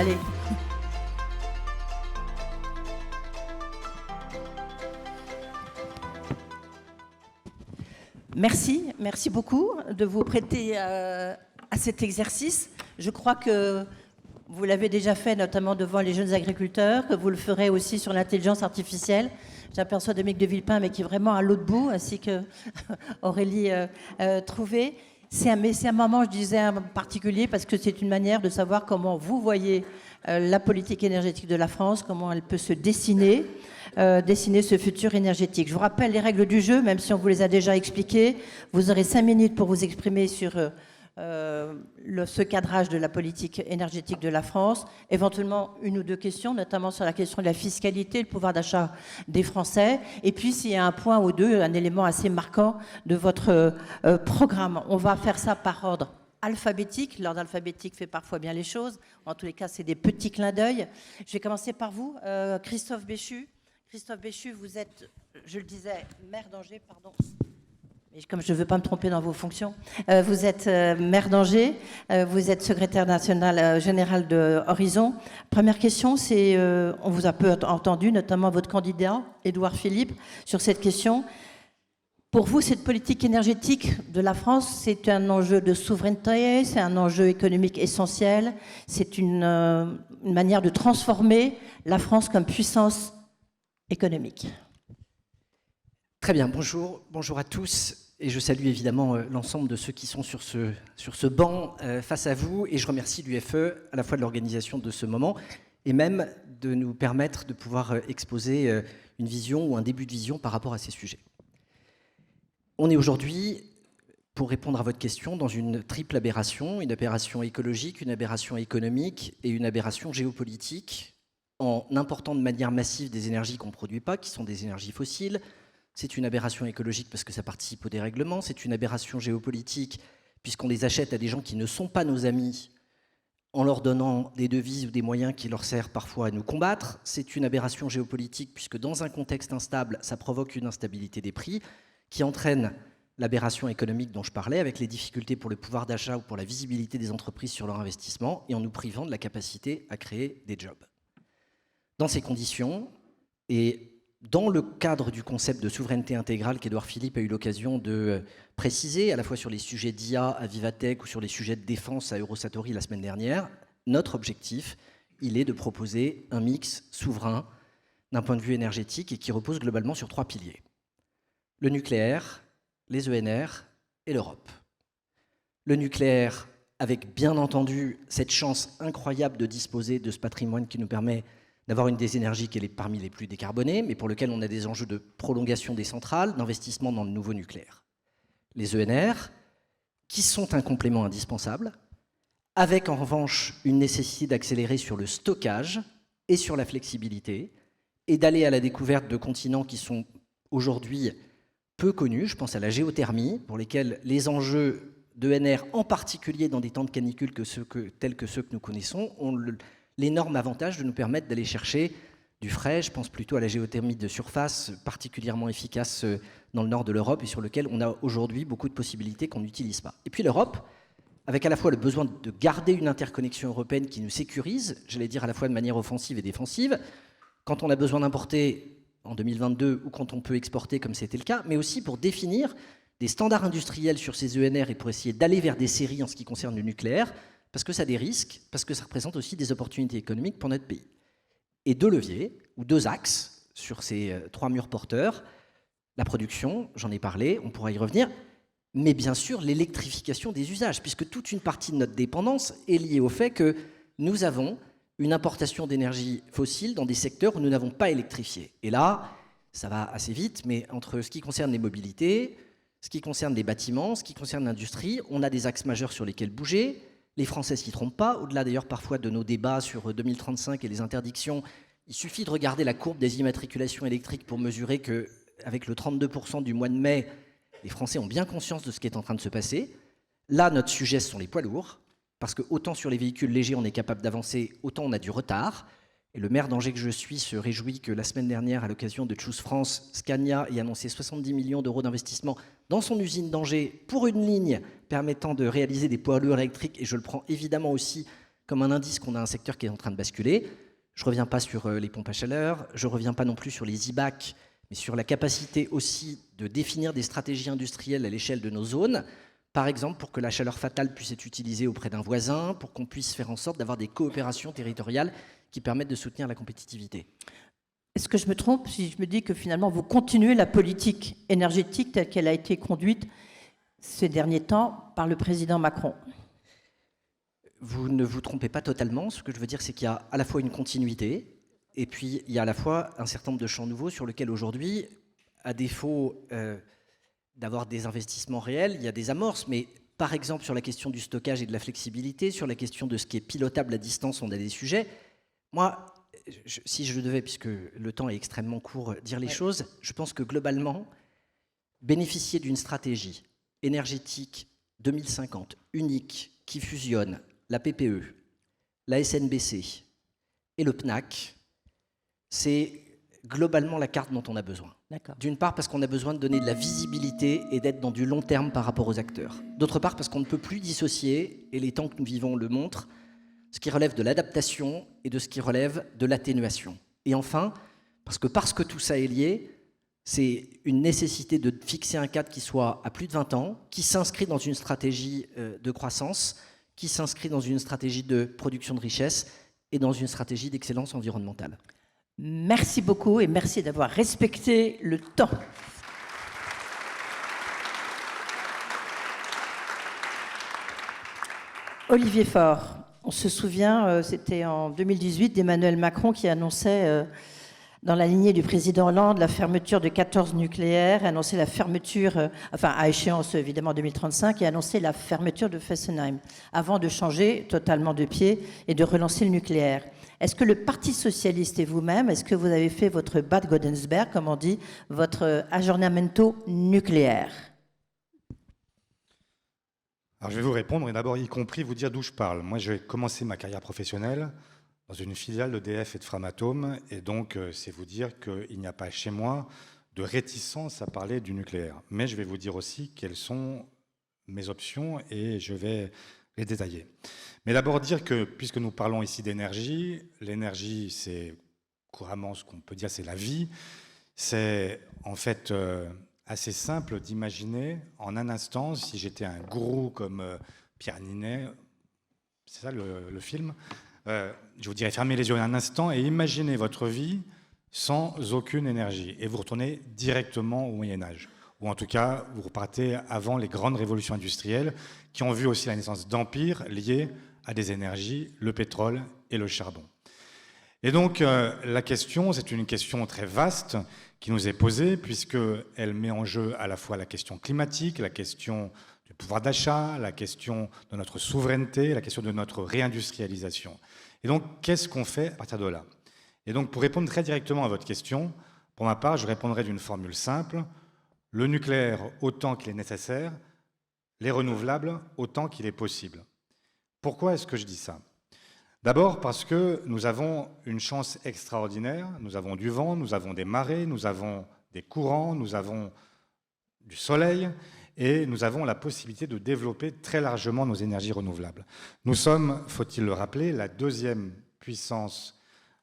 Allez. Merci beaucoup de vous prêter à cet exercice. Je crois que vous l'avez déjà fait, notamment devant les jeunes agriculteurs, que vous le ferez aussi sur l'intelligence artificielle. J'aperçois Dominique de Villepin, mais qui est vraiment à l'autre bout, ainsi que Aurélie Trouvé. C'est un moment, je disais, en particulier, parce que c'est une manière de savoir comment vous voyez la politique énergétique de la France, comment elle peut se dessiner ce futur énergétique. Je vous rappelle les règles du jeu, même si on vous les a déjà expliquées. Vous aurez 5 minutes pour vous exprimer sur ce cadrage de la politique énergétique de la France, éventuellement une ou deux questions, notamment sur la question de la fiscalité, le pouvoir d'achat des Français, et puis s'il y a un point ou deux, un élément assez marquant de votre programme. On va faire ça par ordre alphabétique. L'ordre alphabétique fait parfois bien les choses. En tous les cas, c'est des petits clins d'œil. Je vais commencer par vous, Christophe Béchu. Christophe Béchu, vous êtes, je le disais, maire d'Angers, pardon. Et comme je ne veux pas me tromper dans vos fonctions, vous êtes maire d'Angers, vous êtes secrétaire national général de Horizon. Première question, c'est, on vous a peu entendu, notamment votre candidat, Édouard Philippe, sur cette question. Pour vous, cette politique énergétique de la France, c'est un enjeu de souveraineté, c'est un enjeu économique essentiel, c'est une manière de transformer la France comme puissance économique. Très bien, bonjour à tous. Et je salue évidemment l'ensemble de ceux qui sont sur ce banc face à vous. Et je remercie l'UFE à la fois de l'organisation de ce moment et même de nous permettre de pouvoir exposer une vision ou un début de vision par rapport à ces sujets. On est aujourd'hui, pour répondre à votre question, dans une triple aberration, une aberration écologique, une aberration économique et une aberration géopolitique, en important de manière massive des énergies qu'on ne produit pas, qui sont des énergies fossiles. C'est une aberration écologique parce que ça participe au dérèglement, c'est une aberration géopolitique puisqu'on les achète à des gens qui ne sont pas nos amis en leur donnant des devises ou des moyens qui leur servent parfois à nous combattre. C'est une aberration géopolitique puisque dans un contexte instable, ça provoque une instabilité des prix qui entraîne l'aberration économique dont je parlais avec les difficultés pour le pouvoir d'achat ou pour la visibilité des entreprises sur leur investissement et en nous privant de la capacité à créer des jobs. Dans ces conditions, et dans le cadre du concept de souveraineté intégrale qu'Édouard Philippe a eu l'occasion de préciser, à la fois sur les sujets d'IA à Vivatech ou sur les sujets de défense à Eurosatory la semaine dernière, notre objectif, il est de proposer un mix souverain d'un point de vue énergétique et qui repose globalement sur 3 piliers. Le nucléaire, les ENR et l'Europe. Le nucléaire, avec bien entendu cette chance incroyable de disposer de ce patrimoine qui nous permet d'avoir une des énergies qui est parmi les plus décarbonées, mais pour lequel on a des enjeux de prolongation des centrales, d'investissement dans le nouveau nucléaire. Les ENR, qui sont un complément indispensable, avec en revanche une nécessité d'accélérer sur le stockage et sur la flexibilité, et d'aller à la découverte de continents qui sont aujourd'hui peu connus. Je pense à la géothermie, pour lesquels les enjeux d'ENR, en particulier dans des temps de canicule tels que ceux que nous connaissons, ont l'énorme avantage de nous permettre d'aller chercher du frais. Je pense plutôt à la géothermie de surface, particulièrement efficace dans le nord de l'Europe et sur lequel on a aujourd'hui beaucoup de possibilités qu'on n'utilise pas. Et puis l'Europe, avec à la fois le besoin de garder une interconnexion européenne qui nous sécurise, j'allais dire à la fois de manière offensive et défensive, quand on a besoin d'importer en 2022 ou quand on peut exporter comme c'était le cas, mais aussi pour définir des standards industriels sur ces ENR et pour essayer d'aller vers des séries en ce qui concerne le nucléaire, parce que ça a des risques, parce que ça représente aussi des opportunités économiques pour notre pays. Et 2 leviers, ou 2 axes sur ces 3 murs porteurs, la production, j'en ai parlé, on pourra y revenir, mais bien sûr l'électrification des usages, puisque toute une partie de notre dépendance est liée au fait que nous avons une importation d'énergie fossile dans des secteurs où nous n'avons pas électrifié. Et là, ça va assez vite, mais entre ce qui concerne les mobilités, ce qui concerne les bâtiments, ce qui concerne l'industrie, on a des axes majeurs sur lesquels bouger. Les Français ne s'y trompent pas, au-delà d'ailleurs parfois de nos débats sur 2035 et les interdictions. Il suffit de regarder la courbe des immatriculations électriques pour mesurer qu'avec le 32% du mois de mai, les Français ont bien conscience de ce qui est en train de se passer. Là, notre sujet, ce sont les poids lourds, parce que autant sur les véhicules légers, on est capable d'avancer, autant on a du retard. Et le maire d'Angers que je suis se réjouit que la semaine dernière, à l'occasion de Choose France, Scania ait annoncé 70 millions d'euros d'investissement dans son usine d'Angers pour une ligne permettant de réaliser des poids lourds électriques. Et je le prends évidemment aussi comme un indice qu'on a un secteur qui est en train de basculer. Je ne reviens pas sur les pompes à chaleur, je ne reviens pas non plus sur les e-bacs, mais sur la capacité aussi de définir des stratégies industrielles à l'échelle de nos zones, par exemple pour que la chaleur fatale puisse être utilisée auprès d'un voisin, pour qu'on puisse faire en sorte d'avoir des coopérations territoriales qui permettent de soutenir la compétitivité. Est-ce que je me trompe si je me dis que finalement vous continuez la politique énergétique telle qu'elle a été conduite ces derniers temps par le président Macron? Vous ne vous trompez pas totalement. Ce que je veux dire, c'est qu'il y a à la fois une continuité, et puis il y a à la fois un certain nombre de champs nouveaux sur lesquels aujourd'hui, à défaut d'avoir des investissements réels, il y a des amorces, mais par exemple sur la question du stockage et de la flexibilité, sur la question de ce qui est pilotable à distance, on a des sujets. Moi, si je devais, puisque le temps est extrêmement court, dire les choses, je pense que globalement, bénéficier d'une stratégie énergétique 2050 unique qui fusionne la PPE, la SNBC et le PNAC, c'est globalement la carte dont on a besoin. D'une part parce qu'on a besoin de donner de la visibilité et d'être dans du long terme par rapport aux acteurs. D'autre part parce qu'on ne peut plus dissocier, et les temps que nous vivons le montrent, ce qui relève de l'adaptation et de ce qui relève de l'atténuation. Et enfin, parce que tout ça est lié, c'est une nécessité de fixer un cadre qui soit à plus de 20 ans, qui s'inscrit dans une stratégie de croissance, qui s'inscrit dans une stratégie de production de richesse et dans une stratégie d'excellence environnementale. Merci beaucoup et merci d'avoir respecté le temps. Olivier Faure, on se souvient, c'était en 2018 d'Emmanuel Macron qui annonçait, dans la lignée du président Hollande, la fermeture de 14 nucléaires, annonçait la fermeture, à échéance évidemment 2035, et annonçait la fermeture de Fessenheim, avant de changer totalement de pied et de relancer le nucléaire. Est-ce que le Parti socialiste et vous-même, est-ce que vous avez fait votre Bad Godesberg, comme on dit, votre aggiornamento nucléaire? Alors je vais vous répondre et d'abord y compris vous dire d'où je parle. Moi j'ai commencé ma carrière professionnelle dans une filiale d'EDF et de Framatome, et donc c'est vous dire qu'il n'y a pas chez moi de réticence à parler du nucléaire. Mais je vais vous dire aussi quelles sont mes options et je vais les détailler. Mais d'abord dire que, puisque nous parlons ici d'énergie, l'énergie c'est couramment ce qu'on peut dire c'est la vie, c'est en fait assez simple d'imaginer en un instant, si j'étais un gourou comme Pierre Ninet, c'est ça le film, je vous dirais fermez les yeux un instant et imaginez votre vie sans aucune énergie et vous retournez directement au Moyen-Âge. Ou en tout cas, vous repartez avant les grandes révolutions industrielles qui ont vu aussi la naissance d'empires liés à des énergies, le pétrole et le charbon. Et donc, la question, c'est une question très vaste qui nous est posée puisqu'elle met en jeu à la fois la question climatique, la question du pouvoir d'achat, la question de notre souveraineté, la question de notre réindustrialisation. Et donc, qu'est-ce qu'on fait à partir de là? Et donc, pour répondre très directement à votre question, pour ma part, je répondrai d'une formule simple. Le nucléaire autant qu'il est nécessaire, les renouvelables autant qu'il est possible. Pourquoi est-ce que je dis ça? D'abord parce que nous avons une chance extraordinaire, nous avons du vent, nous avons des marées, nous avons des courants, nous avons du soleil et nous avons la possibilité de développer très largement nos énergies renouvelables. Nous sommes, faut-il le rappeler, la deuxième puissance,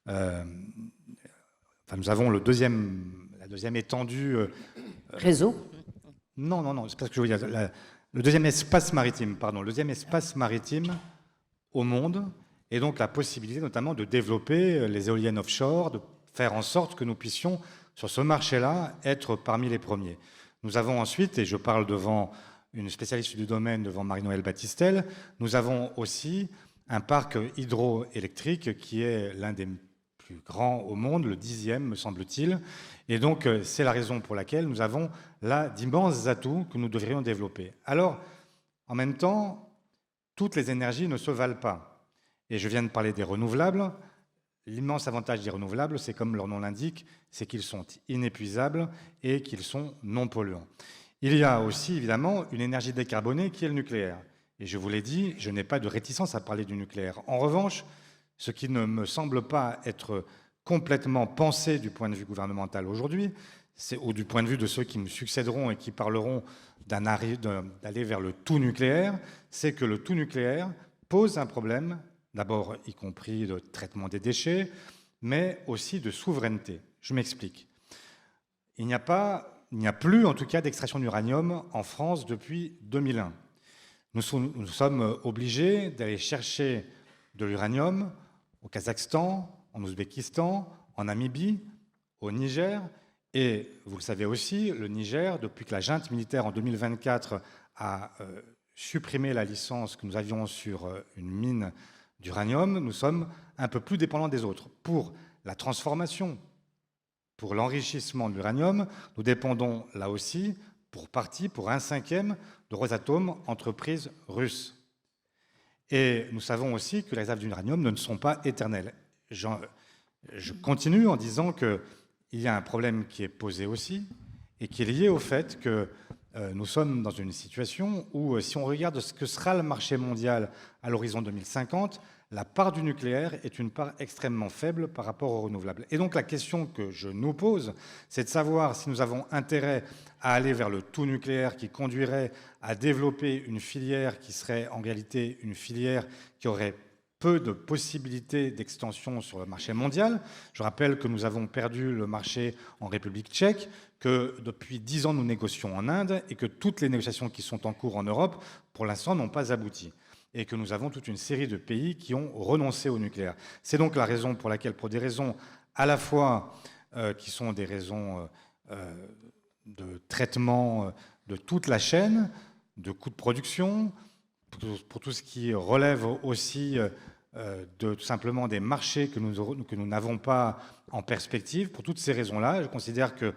nous avons la deuxième étendue... Réseau? Non, c'est pas ce que je veux dire. Le deuxième espace maritime, au monde, et donc la possibilité notamment de développer les éoliennes offshore, de faire en sorte que nous puissions, sur ce marché-là, être parmi les premiers. Nous avons ensuite, et je parle devant une spécialiste du domaine, devant Marie-Noëlle Battistel, nous avons aussi un parc hydroélectrique qui est l'un des plus grands au monde, le 10e, me semble-t-il. Et donc, c'est la raison pour laquelle nous avons là d'immenses atouts que nous devrions développer. Alors, en même temps, toutes les énergies ne se valent pas. Et je viens de parler des renouvelables. L'immense avantage des renouvelables, c'est comme leur nom l'indique, c'est qu'ils sont inépuisables et qu'ils sont non polluants. Il y a aussi, évidemment, une énergie décarbonée qui est le nucléaire. Et je vous l'ai dit, je n'ai pas de réticence à parler du nucléaire. En revanche, ce qui ne me semble pas être complètement pensé du point de vue gouvernemental aujourd'hui, ou du point de vue de ceux qui me succéderont et qui parleront d'aller vers le tout nucléaire, c'est que le tout nucléaire pose un problème d'abord y compris de traitement des déchets, mais aussi de souveraineté. Je m'explique. Il n'y a plus en tout cas d'extraction d'uranium en France depuis 2001. Nous sommes obligés d'aller chercher de l'uranium au Kazakhstan, en Ouzbékistan, en Namibie, au Niger. Et vous le savez aussi, le Niger, depuis que la junte militaire en 2024 a supprimé la licence que nous avions sur une mine d'uranium, nous sommes un peu plus dépendants des autres. Pour la transformation, pour l'enrichissement de l'uranium, nous dépendons là aussi, pour partie, pour 1/5 de Rosatom, entreprise russe. Et nous savons aussi que les réserves d'uranium ne sont pas éternelles. Je continue en disant qu'il y a un problème qui est posé aussi et qui est lié au fait que nous sommes dans une situation où, si on regarde ce que sera le marché mondial à l'horizon 2050, la part du nucléaire est une part extrêmement faible par rapport aux renouvelables. Et donc la question que je nous pose, c'est de savoir si nous avons intérêt à aller vers le tout nucléaire qui conduirait à développer une filière qui serait en réalité une filière qui aurait peu de possibilités d'extension sur le marché mondial. Je rappelle que nous avons perdu le marché en République tchèque, que depuis 10 ans nous négocions en Inde et que toutes les négociations qui sont en cours en Europe, pour l'instant, n'ont pas abouti. Et que nous avons toute une série de pays qui ont renoncé au nucléaire. C'est donc la raison pour laquelle, pour des raisons à la fois qui sont des raisons de traitement de toute la chaîne, de coûts de production, pour tout ce qui relève aussi tout simplement des marchés que nous n'avons pas en perspective, pour toutes ces raisons-là, je considère que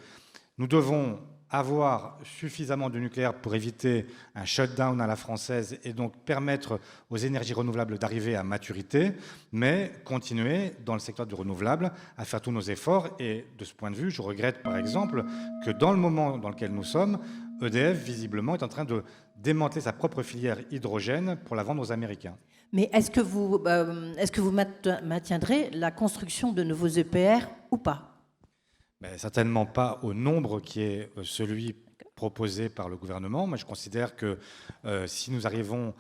nous devons avoir suffisamment de nucléaire pour éviter un shutdown à la française et donc permettre aux énergies renouvelables d'arriver à maturité, mais continuer dans le secteur du renouvelable à faire tous nos efforts. Et de ce point de vue, je regrette par exemple que dans le moment dans lequel nous sommes, EDF visiblement est en train de démanteler sa propre filière hydrogène pour la vendre aux Américains. Mais est-ce que vous maintiendrez la construction de nouveaux EPR ou pas? Certainement pas au nombre qui est celui proposé par le gouvernement. Moi, je considère que si nous arrivons,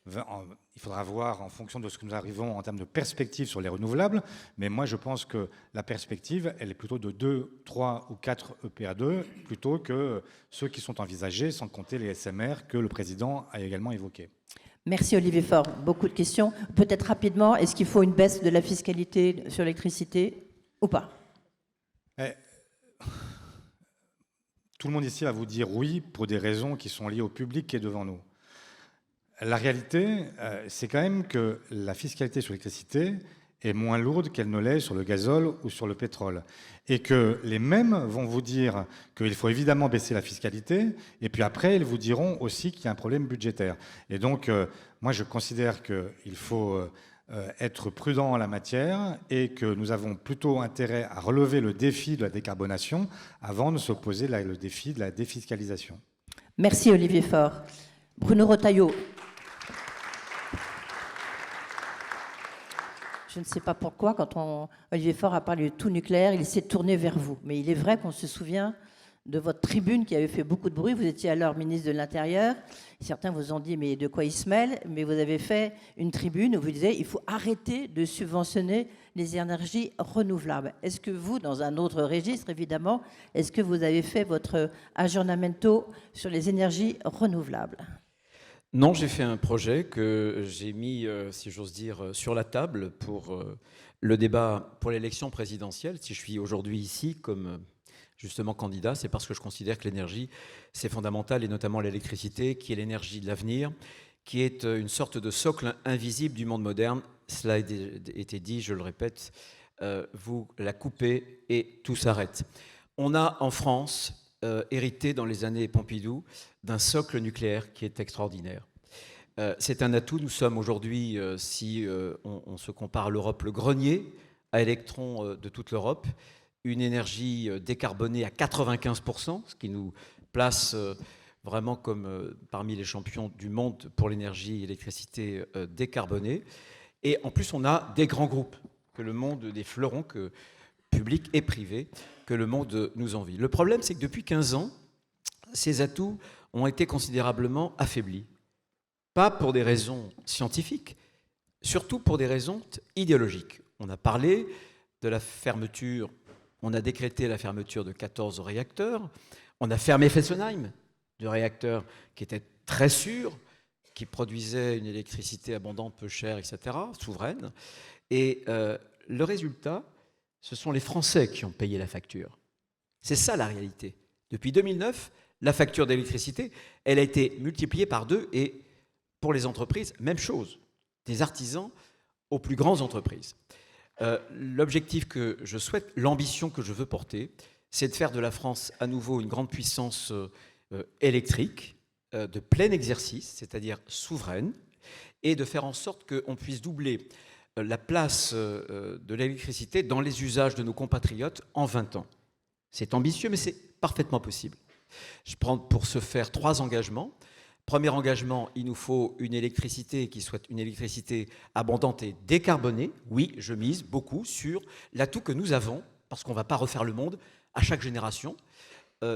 il faudra voir en fonction de ce que nous arrivons en termes de perspective sur les renouvelables. Mais moi, je pense que la perspective, elle est plutôt de 2, 3 ou 4 EPR2 plutôt que ceux qui sont envisagés, sans compter les SMR que le président a également évoqués. Merci Olivier Faure. Beaucoup de questions. Peut-être rapidement, est-ce qu'il faut une baisse de la fiscalité sur l'électricité ou pas? Tout le monde ici va vous dire oui pour des raisons qui sont liées au public qui est devant nous. La réalité, c'est quand même que la fiscalité sur l'électricité est moins lourde qu'elle ne l'est sur le gazole ou sur le pétrole. Et que les mêmes vont vous dire qu'il faut évidemment baisser la fiscalité, et puis après, ils vous diront aussi qu'il y a un problème budgétaire. Et donc, moi, je considère qu'il faut être prudent en la matière et que nous avons plutôt intérêt à relever le défi de la décarbonation avant de se poser le défi de la défiscalisation. Merci Olivier Faure. Bruno Retailleau. Je ne sais pas pourquoi, quand Olivier Faure a parlé de tout nucléaire, il s'est tourné vers vous. Mais il est vrai qu'on se souvient de votre tribune qui avait fait beaucoup de bruit. Vous étiez alors ministre de l'Intérieur. Certains vous ont dit, mais de quoi il se mêle? Mais vous avez fait une tribune où vous disiez, il faut arrêter de subventionner les énergies renouvelables. Est-ce que vous, dans un autre registre, évidemment, est-ce que vous avez fait votre aggiornamento sur les énergies renouvelables? Non, j'ai fait un projet que j'ai mis, si j'ose dire, sur la table pour le débat pour l'élection présidentielle. Si je suis aujourd'hui ici comme justement candidat, c'est parce que je considère que l'énergie, c'est fondamental, et notamment l'électricité, qui est l'énergie de l'avenir, qui est une sorte de socle invisible du monde moderne. Cela a été dit, je le répète, vous la coupez et tout s'arrête. On a en France hérité dans les années Pompidou d'un socle nucléaire qui est extraordinaire. C'est un atout. Nous sommes aujourd'hui, si on se compare à l'Europe, le grenier à électrons de toute l'Europe, une énergie décarbonée à 95%, ce qui nous place vraiment comme parmi les champions du monde pour l'énergie et l'électricité décarbonée. Et en plus, on a des grands groupes, que le monde, des fleurons, publics et privés, que le monde nous envie. Le problème, c'est que depuis 15 ans, ces atouts ont été considérablement affaiblis. Pas pour des raisons scientifiques, surtout pour des raisons idéologiques. On a parlé de la fermeture, on a décrété la fermeture de 14 réacteurs, on a fermé Fessenheim, de réacteurs qui étaient très sûrs, qui produisaient une électricité abondante, peu chère, etc., souveraine. Et le résultat, ce sont les Français qui ont payé la facture. C'est ça la réalité. Depuis 2009, la facture d'électricité, elle a été multipliée par 2 et pour les entreprises, même chose, des artisans aux plus grandes entreprises. L'objectif que je souhaite, l'ambition que je veux porter, c'est de faire de la France à nouveau une grande puissance électrique, de plein exercice, c'est-à-dire souveraine, et de faire en sorte qu'on puisse doubler la place de l'électricité dans les usages de nos compatriotes en 20 ans. C'est ambitieux, mais c'est parfaitement possible. Je prends pour ce faire 3 engagements. Premier engagement, il nous faut une électricité qui soit une électricité abondante et décarbonée. Oui, je mise beaucoup sur l'atout que nous avons, parce qu'on ne va pas refaire le monde à chaque génération.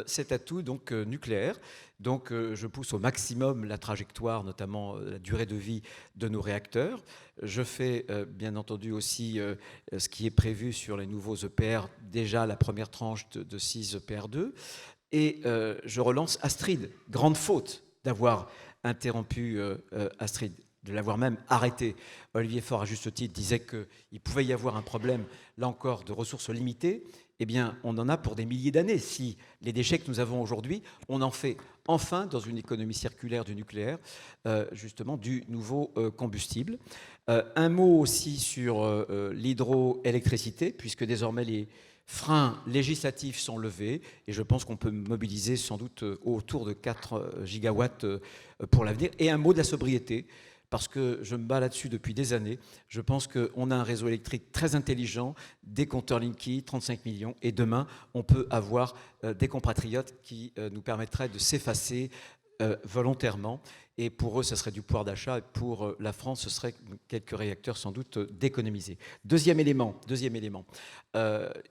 Cet atout donc nucléaire. Donc je pousse au maximum la trajectoire, notamment la durée de vie de nos réacteurs. Je fais bien entendu aussi ce qui est prévu sur les nouveaux EPR, déjà la première tranche de 6 EPR2. Et je relance Astrid. Grande faute d'avoir interrompu Astrid, de l'avoir même arrêté. Olivier Faure, à juste titre, disait qu'il pouvait y avoir un problème, là encore, de ressources limitées. Eh bien, on en a pour des milliers d'années. Si les déchets que nous avons aujourd'hui, on en fait enfin, dans une économie circulaire du nucléaire, justement du nouveau combustible. Un mot aussi sur l'hydroélectricité, puisque désormais les freins législatifs sont levés, et je pense qu'on peut mobiliser sans doute autour de 4 gigawatts pour l'avenir. Et un mot de la sobriété, parce que je me bats là-dessus depuis des années. Je pense qu'on a un réseau électrique très intelligent, des compteurs Linky, 35 millions, et demain, on peut avoir des compatriotes qui nous permettraient de s'effacer volontairement. Et pour eux, ce serait du pouvoir d'achat, et pour la France, ce serait quelques réacteurs sans doute d'économiser. Deuxième élément,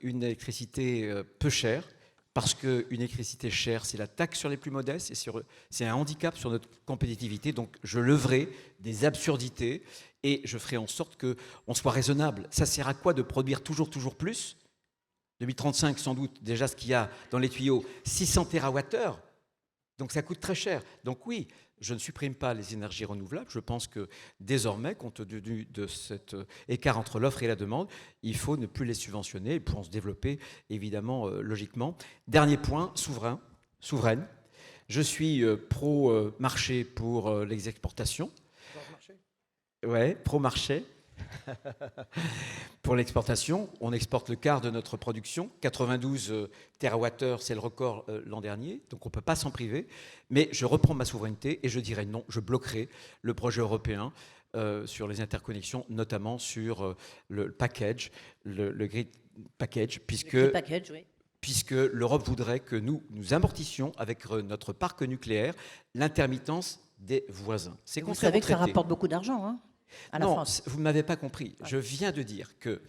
une électricité peu chère, parce qu'une électricité chère, c'est la taxe sur les plus modestes, et c'est un handicap sur notre compétitivité. Donc je leverai des absurdités, et je ferai en sorte qu'on soit raisonnable. Ça sert à quoi de produire toujours plus ? 2035, sans doute, déjà ce qu'il y a dans les tuyaux, 600 TWh, donc ça coûte très cher. Donc oui, je ne supprime pas les énergies renouvelables. Je pense que désormais, compte tenu de cet écart entre l'offre et la demande, il faut ne plus les subventionner. Ils pourront se développer, évidemment, logiquement. Dernier point, souveraine. Je suis pro-marché pour les exportations. Ouais, pro-marché. Pour l'exportation, on exporte le quart de notre production, 92 TWh, c'est le record l'an dernier, donc on ne peut pas s'en priver, mais je reprends ma souveraineté et je dirais non, je bloquerai le projet européen sur les interconnexions, notamment sur le package, le grid package, puisque l'Europe voudrait que nous amortissions avec notre parc nucléaire l'intermittence des voisins. C'est vous savez que ça rapporte beaucoup d'argent, hein ? Non, vous ne m'avez pas compris. Je viens de dire que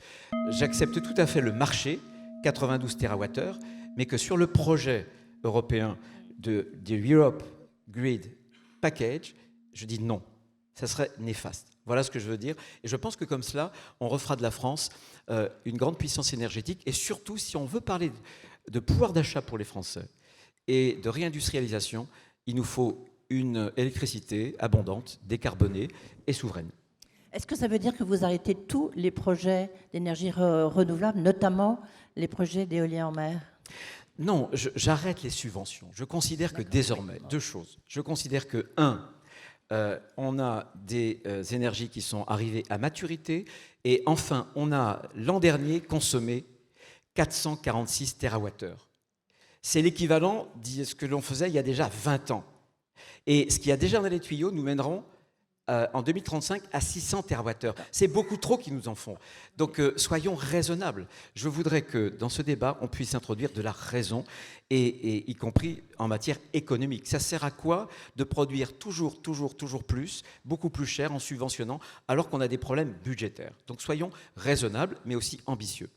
j'accepte tout à fait le marché, 92 TWh, mais que sur le projet européen de Europe Grid Package, je dis non. Ça serait néfaste. Voilà ce que je veux dire. Et je pense que comme cela, on refera de la France une grande puissance énergétique. Et surtout, si on veut parler de pouvoir d'achat pour les Français et de réindustrialisation, il nous faut une électricité abondante, décarbonée et souveraine. Est-ce que ça veut dire que vous arrêtez tous les projets d'énergie renouvelable, notamment les projets d'éolien en mer ? Non, j'arrête les subventions. Je considère que désormais, 2 choses. Je considère que, 1, on a des énergies qui sont arrivées à maturité, et enfin, on a l'an dernier consommé 446 TWh. C'est l'équivalent de ce que l'on faisait il y a déjà 20 ans. Et ce qu'il y a déjà dans les tuyaux nous mèneront en 2035 à 600 TWh. C'est beaucoup trop qu'ils nous en font. Donc soyons raisonnables. Je voudrais que dans ce débat, on puisse introduire de la raison, et y compris en matière économique. Ça sert à quoi de produire toujours plus, beaucoup plus cher en subventionnant, alors qu'on a des problèmes budgétaires. Donc soyons raisonnables, mais aussi ambitieux.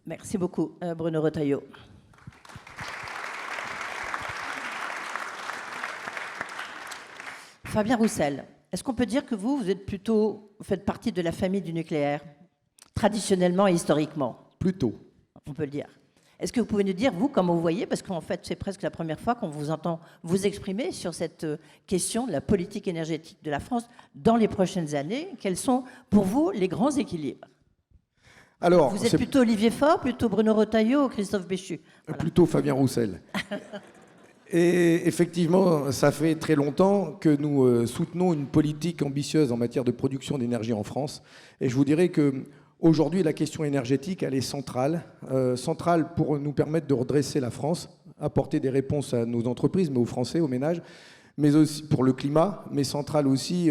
Merci beaucoup, Bruno Retailleau. Fabien Roussel, Est-ce qu'on peut dire que vous faites partie de la famille du nucléaire, traditionnellement et historiquement? Plutôt. On peut le dire. Est-ce que vous pouvez nous dire, vous, comment vous voyez, parce qu'en fait, c'est presque la première fois qu'on vous entend vous exprimer sur cette question de la politique énergétique de la France dans les prochaines années. Quels sont, pour vous, les grands équilibres? Alors, vous êtes plutôt Olivier Faure, plutôt Bruno Retailleau ou Christophe Béchu? Voilà. Plutôt Fabien Roussel. Et effectivement, ça fait très longtemps que nous soutenons une politique ambitieuse en matière de production d'énergie en France. Et je vous dirais que aujourd'hui, la question énergétique, elle est centrale pour nous permettre de redresser la France, apporter des réponses à nos entreprises, mais aux Français, aux ménages, mais aussi pour le climat, mais centrale aussi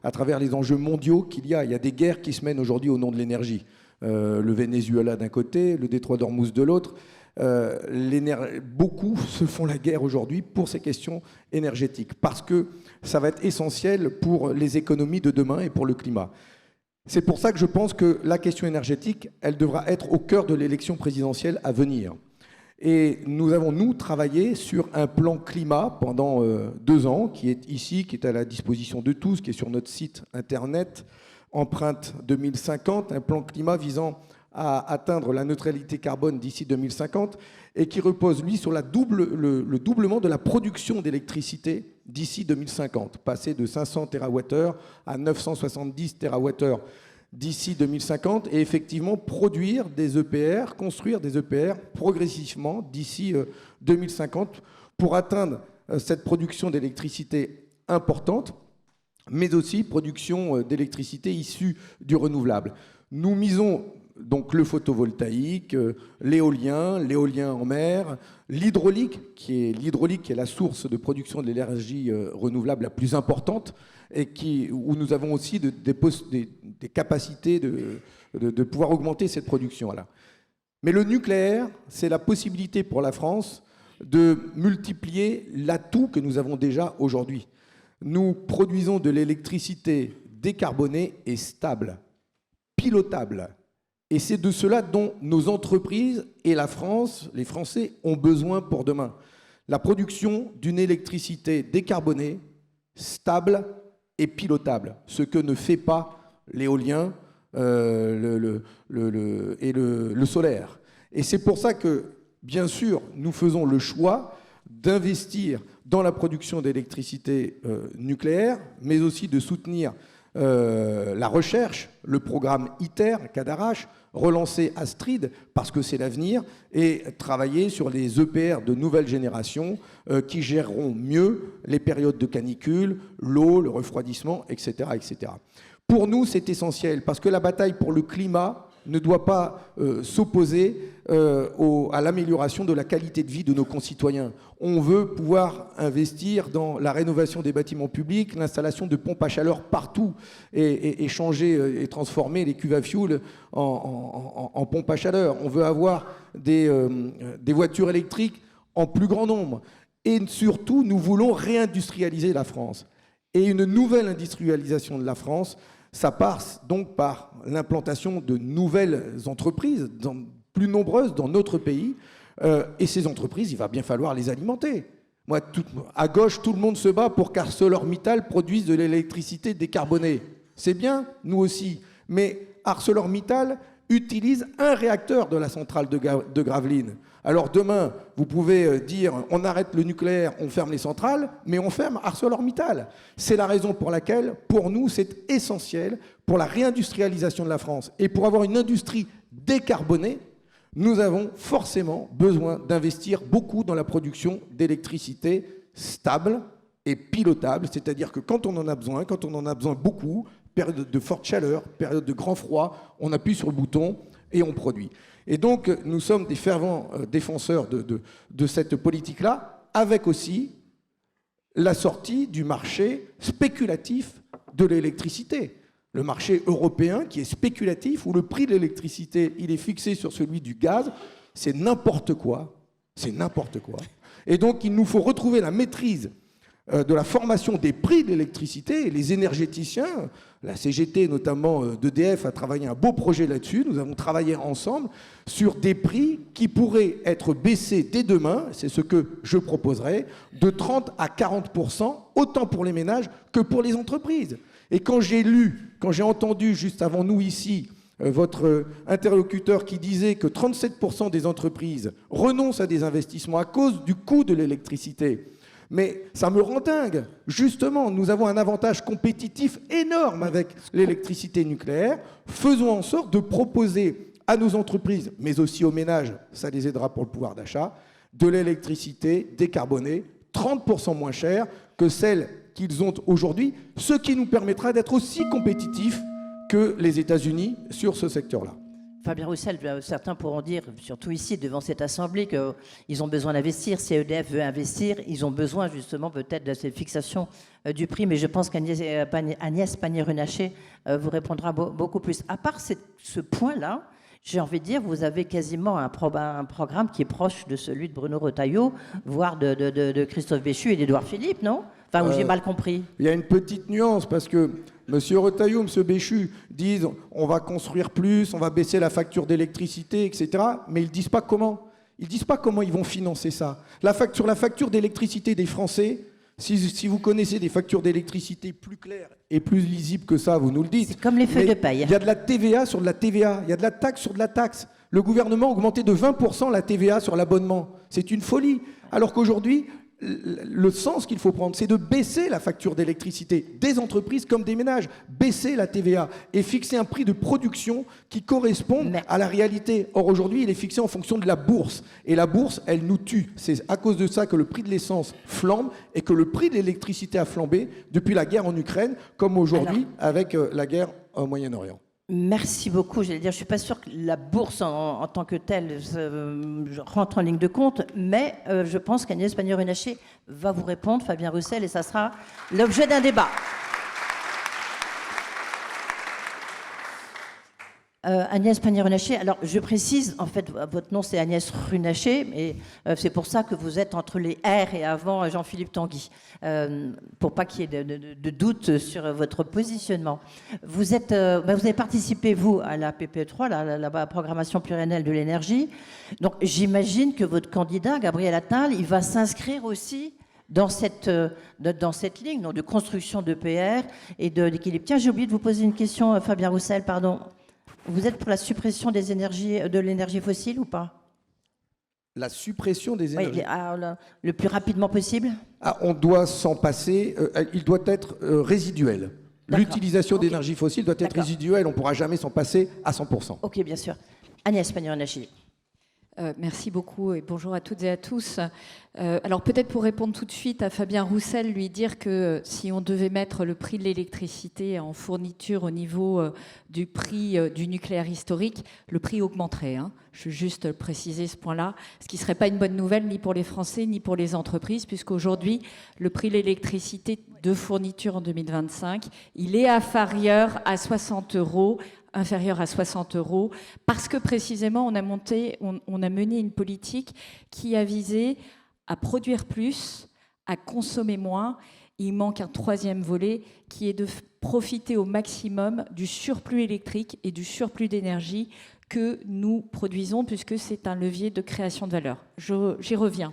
à travers les enjeux mondiaux qu'il y a. Il y a des guerres qui se mènent aujourd'hui au nom de l'énergie. Le Venezuela d'un côté, le détroit d'Ormuz de l'autre. Beaucoup se font la guerre aujourd'hui pour ces questions énergétiques, parce que ça va être essentiel pour les économies de demain et pour le climat. C'est pour ça que je pense que la question énergétique, elle devra être au cœur de l'élection présidentielle à venir. Et nous avons, nous, travaillé sur un plan climat pendant 2 ans, qui est ici, qui est à la disposition de tous, qui est sur notre site internet, Empreinte 2050, un plan climat visant à atteindre la neutralité carbone d'ici 2050 et qui repose, lui, sur le doublement de la production d'électricité d'ici 2050, passer de 500 TWh à 970 TWh d'ici 2050 et effectivement produire des EPR, construire des EPR progressivement d'ici 2050 pour atteindre cette production d'électricité importante, mais aussi production d'électricité issue du renouvelable. Nous misons donc le photovoltaïque, l'éolien en mer, l'hydraulique qui est la source de production de l'énergie renouvelable la plus importante et où nous avons aussi des capacités de pouvoir augmenter cette production-là. Mais le nucléaire, c'est la possibilité pour la France de multiplier l'atout que nous avons déjà aujourd'hui. Nous produisons de l'électricité décarbonée et stable, pilotable. Et c'est de cela dont nos entreprises et la France, les Français, ont besoin pour demain. La production d'une électricité décarbonée, stable et pilotable, ce que ne fait pas l'éolien et le solaire. Et c'est pour ça que, bien sûr, nous faisons le choix d'investir dans la production d'électricité nucléaire, mais aussi de soutenir la recherche, le programme ITER, Cadarache, relancer Astrid, parce que c'est l'avenir, et travailler sur les EPR de nouvelle génération qui géreront mieux les périodes de canicule, l'eau, le refroidissement, etc., etc. Pour nous, c'est essentiel, parce que la bataille pour le climat ne doit pas s'opposer à l'amélioration de la qualité de vie de nos concitoyens. On veut pouvoir investir dans la rénovation des bâtiments publics, l'installation de pompes à chaleur partout et changer et transformer les cuves à fioul en pompes à chaleur. On veut avoir des voitures électriques en plus grand nombre. Et surtout, nous voulons réindustrialiser la France. Et une nouvelle industrialisation de la France, ça passe donc par l'implantation de nouvelles entreprises, plus nombreuses dans notre pays. Et ces entreprises, il va bien falloir les alimenter. Moi, à gauche, tout le monde se bat pour qu'ArcelorMittal produise de l'électricité décarbonée. C'est bien, nous aussi. Mais ArcelorMittal utilise un réacteur de la centrale de Gravelines. Alors demain, vous pouvez dire on arrête le nucléaire, on ferme les centrales, mais on ferme ArcelorMittal. C'est la raison pour laquelle, pour nous, c'est essentiel pour la réindustrialisation de la France. Et pour avoir une industrie décarbonée, nous avons forcément besoin d'investir beaucoup dans la production d'électricité stable et pilotable. C'est-à-dire que quand on en a besoin beaucoup, période de forte chaleur, période de grand froid, on appuie sur le bouton et on produit. Et donc, nous sommes des fervents défenseurs de cette politique-là, avec aussi la sortie du marché spéculatif de l'électricité. Le marché européen qui est spéculatif, où le prix de l'électricité, il est fixé sur celui du gaz, c'est n'importe quoi. C'est n'importe quoi. Et donc, il nous faut retrouver la maîtrise de la formation des prix de l'électricité. Et les énergéticiens, la CGT notamment d'EDF a travaillé un beau projet là-dessus. Nous avons travaillé ensemble sur des prix qui pourraient être baissés dès demain, c'est ce que je proposerai, de 30 à 40%, autant pour les ménages que pour les entreprises. Et quand j'ai entendu juste avant nous ici, votre interlocuteur qui disait que 37% des entreprises renoncent à des investissements à cause du coût de l'électricité, mais ça me rend dingue. Justement, nous avons un avantage compétitif énorme avec l'électricité nucléaire. Faisons en sorte de proposer à nos entreprises, mais aussi aux ménages, ça les aidera pour le pouvoir d'achat, de l'électricité décarbonée, 30% moins chère que celle qu'ils ont aujourd'hui, ce qui nous permettra d'être aussi compétitifs que les États-Unis sur ce secteur-là. Fabien Roussel, certains pourront dire, surtout ici, devant cette Assemblée, qu'ils ont besoin d'investir. Si EDF veut investir, ils ont besoin justement peut-être de cette fixation du prix. Mais je pense qu'Agnès Pannier-Runacher vous répondra beaucoup plus. À part ce point-là, j'ai envie de dire, vous avez quasiment un programme qui est proche de celui de Bruno Retailleau, voire de Christophe Béchu et d'Édouard Philippe, non? Enfin, où j'ai mal compris. Il y a une petite nuance, parce que M. Retailleau, M. Béchu disent on va construire plus, on va baisser la facture d'électricité, etc. Mais ils ne disent pas comment. Ils ne disent pas comment ils vont financer ça. Sur la facture d'électricité des Français, si vous connaissez des factures d'électricité plus claires et plus lisibles que ça, vous nous le dites. C'est comme les feuilles de paille. Il y a de la TVA sur de la TVA, il y a de la taxe sur de la taxe. Le gouvernement a augmenté de 20% la TVA sur l'abonnement. C'est une folie. Alors qu'aujourd'hui, le sens qu'il faut prendre, c'est de baisser la facture d'électricité des entreprises comme des ménages, baisser la TVA et fixer un prix de production qui corresponde à la réalité. Or, aujourd'hui, il est fixé en fonction de la bourse. Et la bourse, elle nous tue. C'est à cause de ça que le prix de l'essence flambe et que le prix de l'électricité a flambé depuis la guerre en Ukraine, comme aujourd'hui avec la guerre au Moyen-Orient. Merci beaucoup. J'allais dire, je ne suis pas sûre que la bourse en tant que telle rentre en ligne de compte, mais je pense qu'Agnès Pannier-Runacher va vous répondre, Fabien Roussel, et ça sera l'objet d'un débat. Agnès Pannier-Runacher, alors je précise, en fait, votre nom c'est Agnès Runacher, et c'est pour ça que vous êtes entre les R et avant Jean-Philippe Tanguy, pour pas qu'il y ait de doute sur votre positionnement. Vous avez participé, vous, à la PPE3, la programmation pluriannuelle de l'énergie. Donc j'imagine que votre candidat, Gabriel Attal, il va s'inscrire aussi dans cette ligne de construction d'EPR et d'équilibre. Tiens, j'ai oublié de vous poser une question, Fabien Roussel, pardon. Vous êtes pour la suppression de l'énergie fossile ou pas? La suppression des énergies. Oui, le plus rapidement possible. On doit s'en passer. Il doit être résiduel. L'utilisation d'énergie fossile doit être résiduelle. On ne pourra jamais s'en passer à 100%. Ok, bien sûr. Agnès Pannier-Runacher. Merci beaucoup et bonjour à toutes et à tous. Alors peut-être pour répondre tout de suite à Fabien Roussel, lui dire que si on devait mettre le prix de l'électricité en fourniture au niveau du prix du nucléaire historique, le prix augmenterait. Hein. Je veux juste préciser ce point-là, ce qui ne serait pas une bonne nouvelle ni pour les Français ni pour les entreprises, puisqu'aujourd'hui, le prix de l'électricité de fourniture en 2025, il est inférieur à 60 €. Inférieur à 60 €, parce que précisément on a mené une politique qui a visé à produire plus, à consommer moins. Il manque un troisième volet qui est de profiter au maximum du surplus électrique et du surplus d'énergie que nous produisons, puisque c'est un levier de création de valeur. J'y reviens.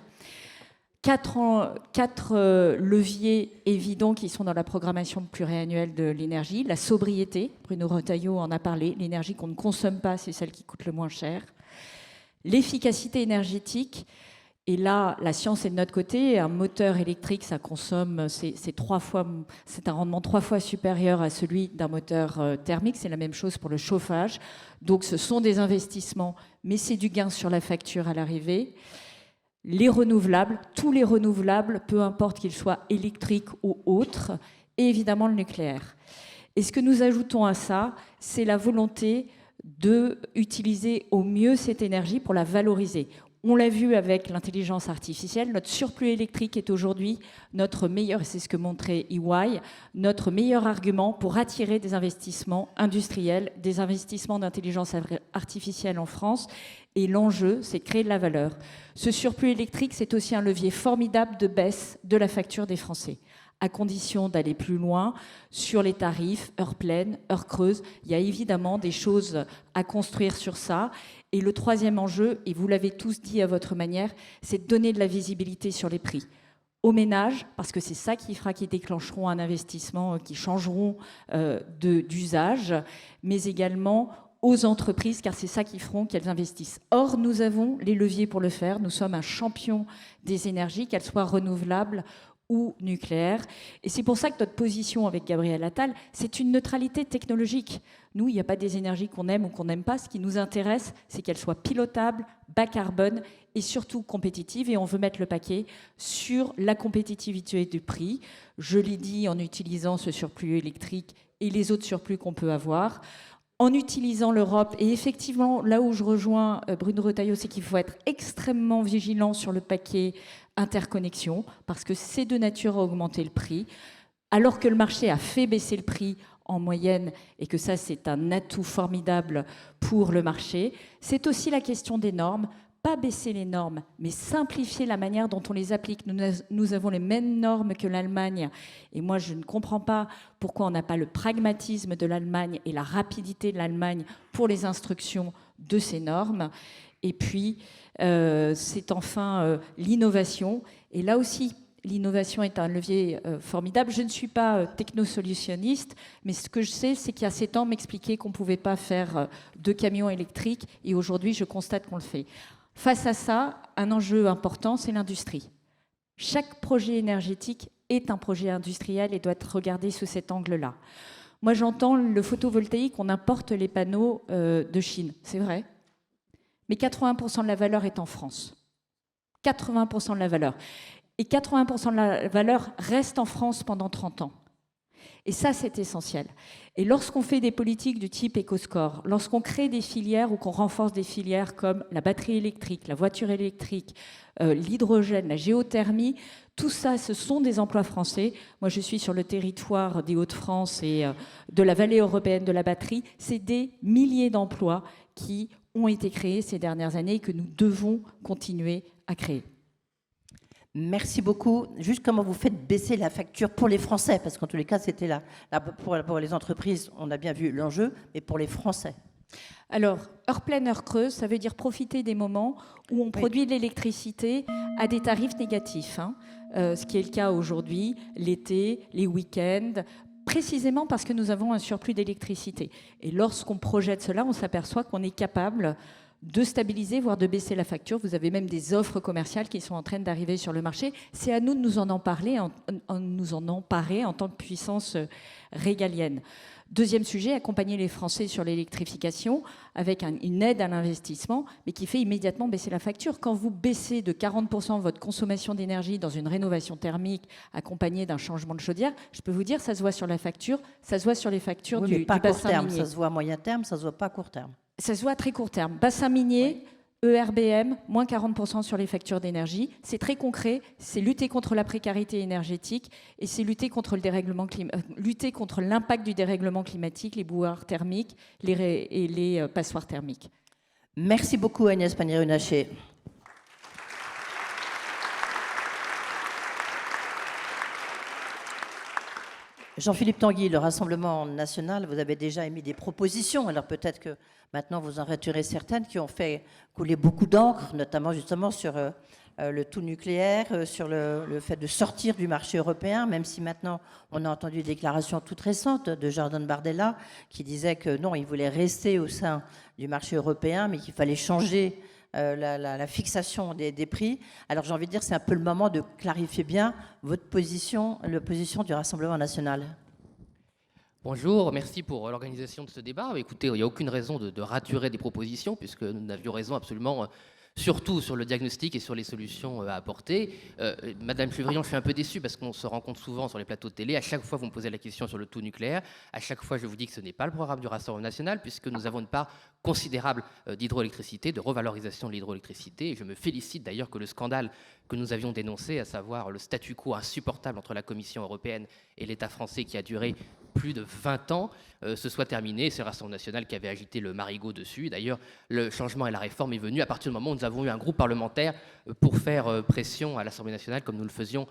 Quatre leviers évidents qui sont dans la programmation pluriannuelle de l'énergie. La sobriété, Bruno Retailleau en a parlé, l'énergie qu'on ne consomme pas, c'est celle qui coûte le moins cher. L'efficacité énergétique, et là, la science est de notre côté. Un moteur électrique, ça consomme, c'est un rendement 3 fois supérieur à celui d'un moteur thermique. C'est la même chose pour le chauffage. Donc ce sont des investissements, mais c'est du gain sur la facture à l'arrivée. Les renouvelables, tous les renouvelables, peu importe qu'ils soient électriques ou autres, et évidemment le nucléaire. Et ce que nous ajoutons à ça, c'est la volonté d'utiliser au mieux cette énergie pour la valoriser. On l'a vu avec l'intelligence artificielle, notre surplus électrique est aujourd'hui notre meilleur, et c'est ce que montrait EY, notre meilleur argument pour attirer des investissements industriels, des investissements d'intelligence artificielle en France. Et l'enjeu, c'est de créer de la valeur. Ce surplus électrique, c'est aussi un levier formidable de baisse de la facture des Français, à condition d'aller plus loin sur les tarifs, heures pleines, heures creuses. Il y a évidemment des choses à construire sur ça. Et le troisième enjeu, et vous l'avez tous dit à votre manière, c'est de donner de la visibilité sur les prix aux ménages, parce que c'est ça qui fera qu'ils déclencheront un investissement, qui changeront d'usage, mais également aux entreprises, car c'est ça qui feront qu'elles investissent. Or, nous avons les leviers pour le faire. Nous sommes un champion des énergies, qu'elles soient renouvelables ou nucléaire. Et c'est pour ça que notre position avec Gabriel Attal, c'est une neutralité technologique. Nous, il n'y a pas des énergies qu'on aime ou qu'on n'aime pas. Ce qui nous intéresse, c'est qu'elles soient pilotables, bas carbone et surtout compétitives. Et on veut mettre le paquet sur la compétitivité du prix. Je l'ai dit en utilisant ce surplus électrique et les autres surplus qu'on peut avoir, en utilisant l'Europe. Et effectivement, là où je rejoins Bruno Retailleau, c'est qu'il faut être extrêmement vigilant sur le paquet interconnexion, parce que c'est de nature à augmenter le prix, alors que le marché a fait baisser le prix en moyenne, et que ça, c'est un atout formidable pour le marché. C'est aussi la question des normes. Pas baisser les normes, mais simplifier la manière dont on les applique. Nous avons les mêmes normes que l'Allemagne. Et moi, je ne comprends pas pourquoi on n'a pas le pragmatisme de l'Allemagne et la rapidité de l'Allemagne pour les instructions de ces normes. Et puis, c'est enfin l'innovation. Et là aussi, l'innovation est un levier formidable. Je ne suis pas technosolutionniste, mais ce que je sais, c'est qu'il y a 7 ans, on m'expliquait qu'on ne pouvait pas faire de camions électriques. Et aujourd'hui, je constate qu'on le fait. Face à ça, un enjeu important, c'est l'industrie. Chaque projet énergétique est un projet industriel et doit être regardé sous cet angle-là. Moi, j'entends le photovoltaïque, on importe les panneaux de Chine, c'est vrai. Mais 80% de la valeur est en France. 80% de la valeur. Et 80% de la valeur reste en France pendant 30 ans. Et ça, c'est essentiel. Et lorsqu'on fait des politiques du type EcoScore, lorsqu'on crée des filières ou qu'on renforce des filières comme la batterie électrique, la voiture électrique, l'hydrogène, la géothermie, tout ça, ce sont des emplois français. Moi, je suis sur le territoire des Hauts-de-France et de la vallée européenne de la batterie. C'est des milliers d'emplois qui ont été créés ces dernières années et que nous devons continuer à créer. Merci beaucoup. Juste comment vous faites baisser la facture pour les Français, parce qu'en tous les cas, c'était là. Pour les entreprises, on a bien vu l'enjeu, mais pour les Français. Alors, heure pleine, heure creuse, ça veut dire profiter des moments où on produit de l'électricité à des tarifs négatifs, hein. Ce qui est le cas aujourd'hui, l'été, les week-ends, précisément parce que nous avons un surplus d'électricité. Et lorsqu'on projette cela, on s'aperçoit qu'on est capable de stabiliser, voire de baisser la facture. Vous avez même des offres commerciales qui sont en train d'arriver sur le marché. C'est à nous de nous en emparer, nous en emparer en tant que puissance régalienne. Deuxième sujet, accompagner les Français sur l'électrification avec une aide à l'investissement, mais qui fait immédiatement baisser la facture. Quand vous baissez de 40% votre consommation d'énergie dans une rénovation thermique accompagnée d'un changement de chaudière, je peux vous dire, ça se voit sur la facture, ça se voit sur les factures oui, du pas bassin court terme, minier. ça se voit à moyen terme, ça se voit pas à court terme. Ça se voit à très court terme. Bassin minier, ERBM, moins 40% sur les factures d'énergie. C'est très concret, c'est lutter contre la précarité énergétique et c'est lutter contre lutter contre l'impact du dérèglement climatique, les bouilloires thermiques et les passoires thermiques. Merci beaucoup Agnès Pannier-Runacher. Jean-Philippe Tanguy, le Rassemblement national, vous avez déjà émis des propositions. Alors peut-être que maintenant vous en retirez certaines qui ont fait couler beaucoup d'encre, notamment justement sur le tout nucléaire, sur le fait de sortir du marché européen, même si maintenant on a entendu des déclarations toutes récentes de Jordan Bardella qui disait que non, il voulait rester au sein du marché européen, mais qu'il fallait changer la fixation des prix. Alors j'ai envie de dire, c'est un peu le moment de clarifier bien votre position, la position du Rassemblement national. Bonjour, merci pour l'organisation de ce débat. Écoutez, il n'y a aucune raison de raturer des propositions, puisque nous avions raison absolument surtout sur le diagnostic et sur les solutions à apporter. Madame Chevrillon, je suis un peu déçu parce qu'on se rencontre souvent sur les plateaux de télé. À chaque fois, vous me posez la question sur le tout nucléaire. À chaque fois, je vous dis que ce n'est pas le programme du Rassemblement national puisque nous avons une part considérable d'hydroélectricité, de revalorisation de l'hydroélectricité. Et je me félicite d'ailleurs que le scandale que nous avions dénoncé, à savoir le statu quo insupportable entre la Commission européenne et l'État français qui a duré plus de 20 ans, se soit terminé. C'est le Rassemblement national qui avait agité le marigot dessus. D'ailleurs, le changement et la réforme est venu à partir du moment où nous avons eu un groupe parlementaire pour faire pression à l'Assemblée nationale comme nous le faisions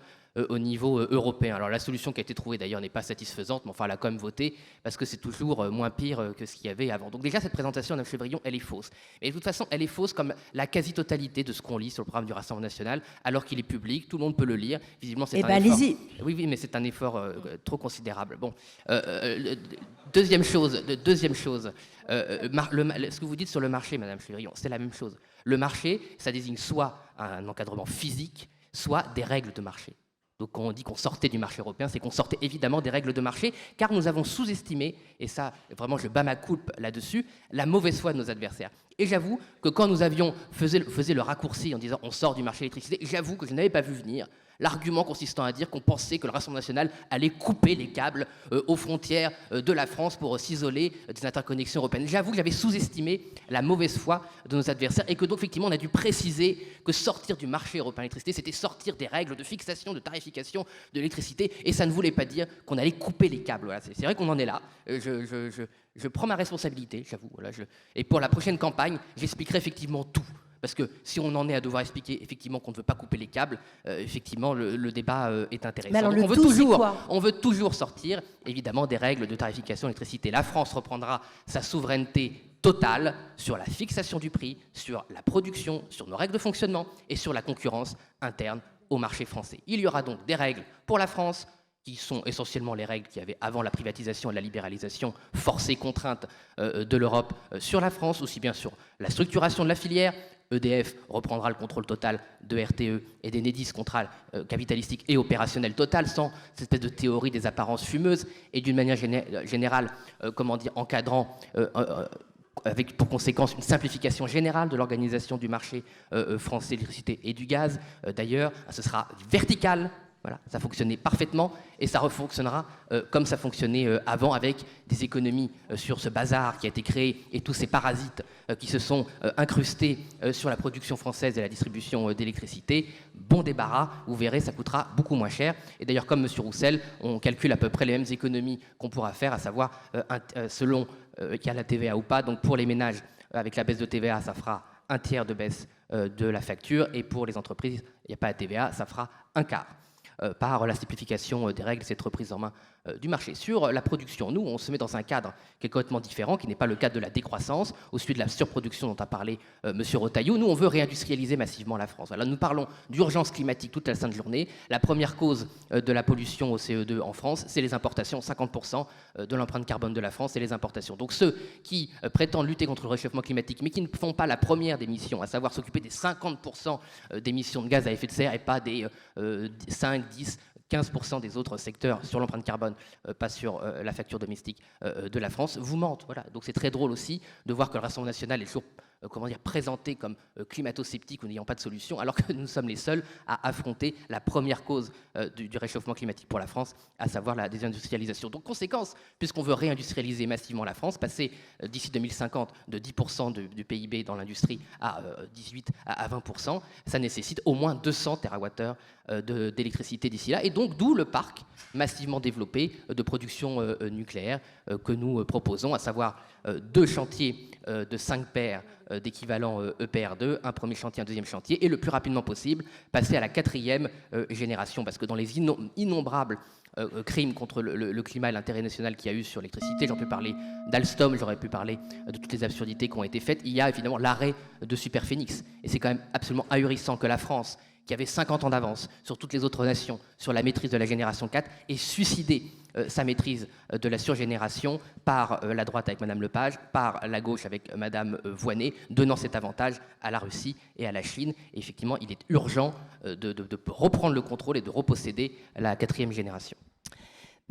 au niveau européen. Alors la solution qui a été trouvée d'ailleurs n'est pas satisfaisante, mais enfin elle a quand même voté parce que c'est toujours moins pire que ce qu'il y avait avant. Donc déjà cette présentation, Mme Chevrillon, elle est fausse. Et de toute façon, elle est fausse comme la quasi-totalité de ce qu'on lit sur le programme du Rassemblement national, alors qu'il est public, tout le monde peut le lire. Visiblement, c'est un effort. Allez-y. Oui, mais c'est un effort trop considérable. Bon, deuxième chose, ce que vous dites sur le marché, Mme Chevrillon, c'est la même chose. Le marché, ça désigne soit un encadrement physique, soit des règles de marché. Donc quand on dit qu'on sortait du marché européen, c'est qu'on sortait évidemment des règles de marché, car nous avons sous-estimé, et ça, vraiment, je bats ma coupe là-dessus, la mauvaise foi de nos adversaires. Et j'avoue que quand nous avions faisait le raccourci en disant on sort du marché de l'électricité, j'avoue que je n'avais pas vu venir l'argument consistant à dire qu'on pensait que le Rassemblement national allait couper les câbles aux frontières de la France pour s'isoler des interconnexions européennes. J'avoue que j'avais sous-estimé la mauvaise foi de nos adversaires et que donc effectivement on a dû préciser que sortir du marché européen de l'électricité, c'était sortir des règles de fixation, de tarification de l'électricité, et ça ne voulait pas dire qu'on allait couper les câbles. Voilà, c'est vrai qu'on en est là. Je prends ma responsabilité, j'avoue. Voilà, et pour la prochaine campagne, j'expliquerai effectivement tout. Parce que si on en est à devoir expliquer effectivement qu'on ne veut pas couper les câbles, effectivement le débat est intéressant. Mais alors, donc, on veut toujours sortir évidemment des règles de tarification de l'électricité. La France reprendra sa souveraineté totale sur la fixation du prix, sur la production, sur nos règles de fonctionnement et sur la concurrence interne au marché français. Il y aura donc des règles pour la France, qui sont essentiellement les règles qu'il y avait avant la privatisation et la libéralisation forcée, contrainte de l'Europe sur la France, aussi bien sur la structuration de la filière. EDF reprendra le contrôle total de RTE et d'Enedis, contrôle capitalistique et opérationnel total, sans cette espèce de théorie des apparences fumeuses, et d'une manière générale, encadrant avec pour conséquence une simplification générale de l'organisation du marché français de l'électricité et du gaz. D'ailleurs, ce sera vertical. Voilà, ça fonctionnait parfaitement et ça refonctionnera comme ça fonctionnait avant, avec des économies sur ce bazar qui a été créé et tous ces parasites qui se sont incrustés sur la production française et la distribution d'électricité. Bon débarras, vous verrez, ça coûtera beaucoup moins cher. Et d'ailleurs, comme M. Roussel, on calcule à peu près les mêmes économies qu'on pourra faire, à savoir selon qu'il y a la TVA ou pas. Donc pour les ménages, avec la baisse de TVA, ça fera un tiers de baisse de la facture, et pour les entreprises, il n'y a pas la TVA, ça fera un quart. Par la simplification des règles, cette reprise en main du marché. Sur la production, nous, on se met dans un cadre qui est complètement différent, qui n'est pas le cadre de la décroissance, ou celui de la surproduction dont a parlé M. Retailleau. Nous, on veut réindustrialiser massivement la France. Alors, nous parlons d'urgence climatique toute la sainte journée. La première cause de la pollution au CO2 en France, c'est les importations. 50% de l'empreinte carbone de la France, c'est les importations. Donc, ceux qui prétendent lutter contre le réchauffement climatique, mais qui ne font pas la première des missions, à savoir s'occuper des 50% d'émissions de gaz à effet de serre et pas des 5, 10, 15% des autres secteurs sur l'empreinte carbone, pas sur la facture domestique de la France, vous mentent. Voilà. Donc c'est très drôle aussi de voir que le Rassemblement national est toujours présenté comme climato-sceptique ou n'ayant pas de solution, alors que nous sommes les seuls à affronter la première cause du réchauffement climatique pour la France, à savoir la désindustrialisation. Donc conséquence, puisqu'on veut réindustrialiser massivement la France, passer d'ici 2050 de 10% du PIB dans l'industrie à 18 à 20%, ça nécessite au moins 200 TWh d'électricité d'ici là, et donc d'où le parc massivement développé de production nucléaire que nous proposons, à savoir 2 chantiers de 5 paires d'équivalent EPR2, un premier chantier, un deuxième chantier, et le plus rapidement possible passer à la 4e génération, parce que dans les innombrables crimes contre le climat et l'intérêt national qu'il y a eu sur l'électricité, j'aurais pu parler d'Alstom, j'aurais pu parler de toutes les absurdités qui ont été faites, il y a évidemment l'arrêt de Superphénix, et c'est quand même absolument ahurissant que la France, qui avait 50 ans d'avance sur toutes les autres nations sur la maîtrise de la génération 4, ait suicidé sa maîtrise de la surgénération par la droite avec Mme Lepage, par la gauche avec Mme Voynet, donnant cet avantage à la Russie et à la Chine. Et effectivement, il est urgent de reprendre le contrôle et de reposséder la 4e génération.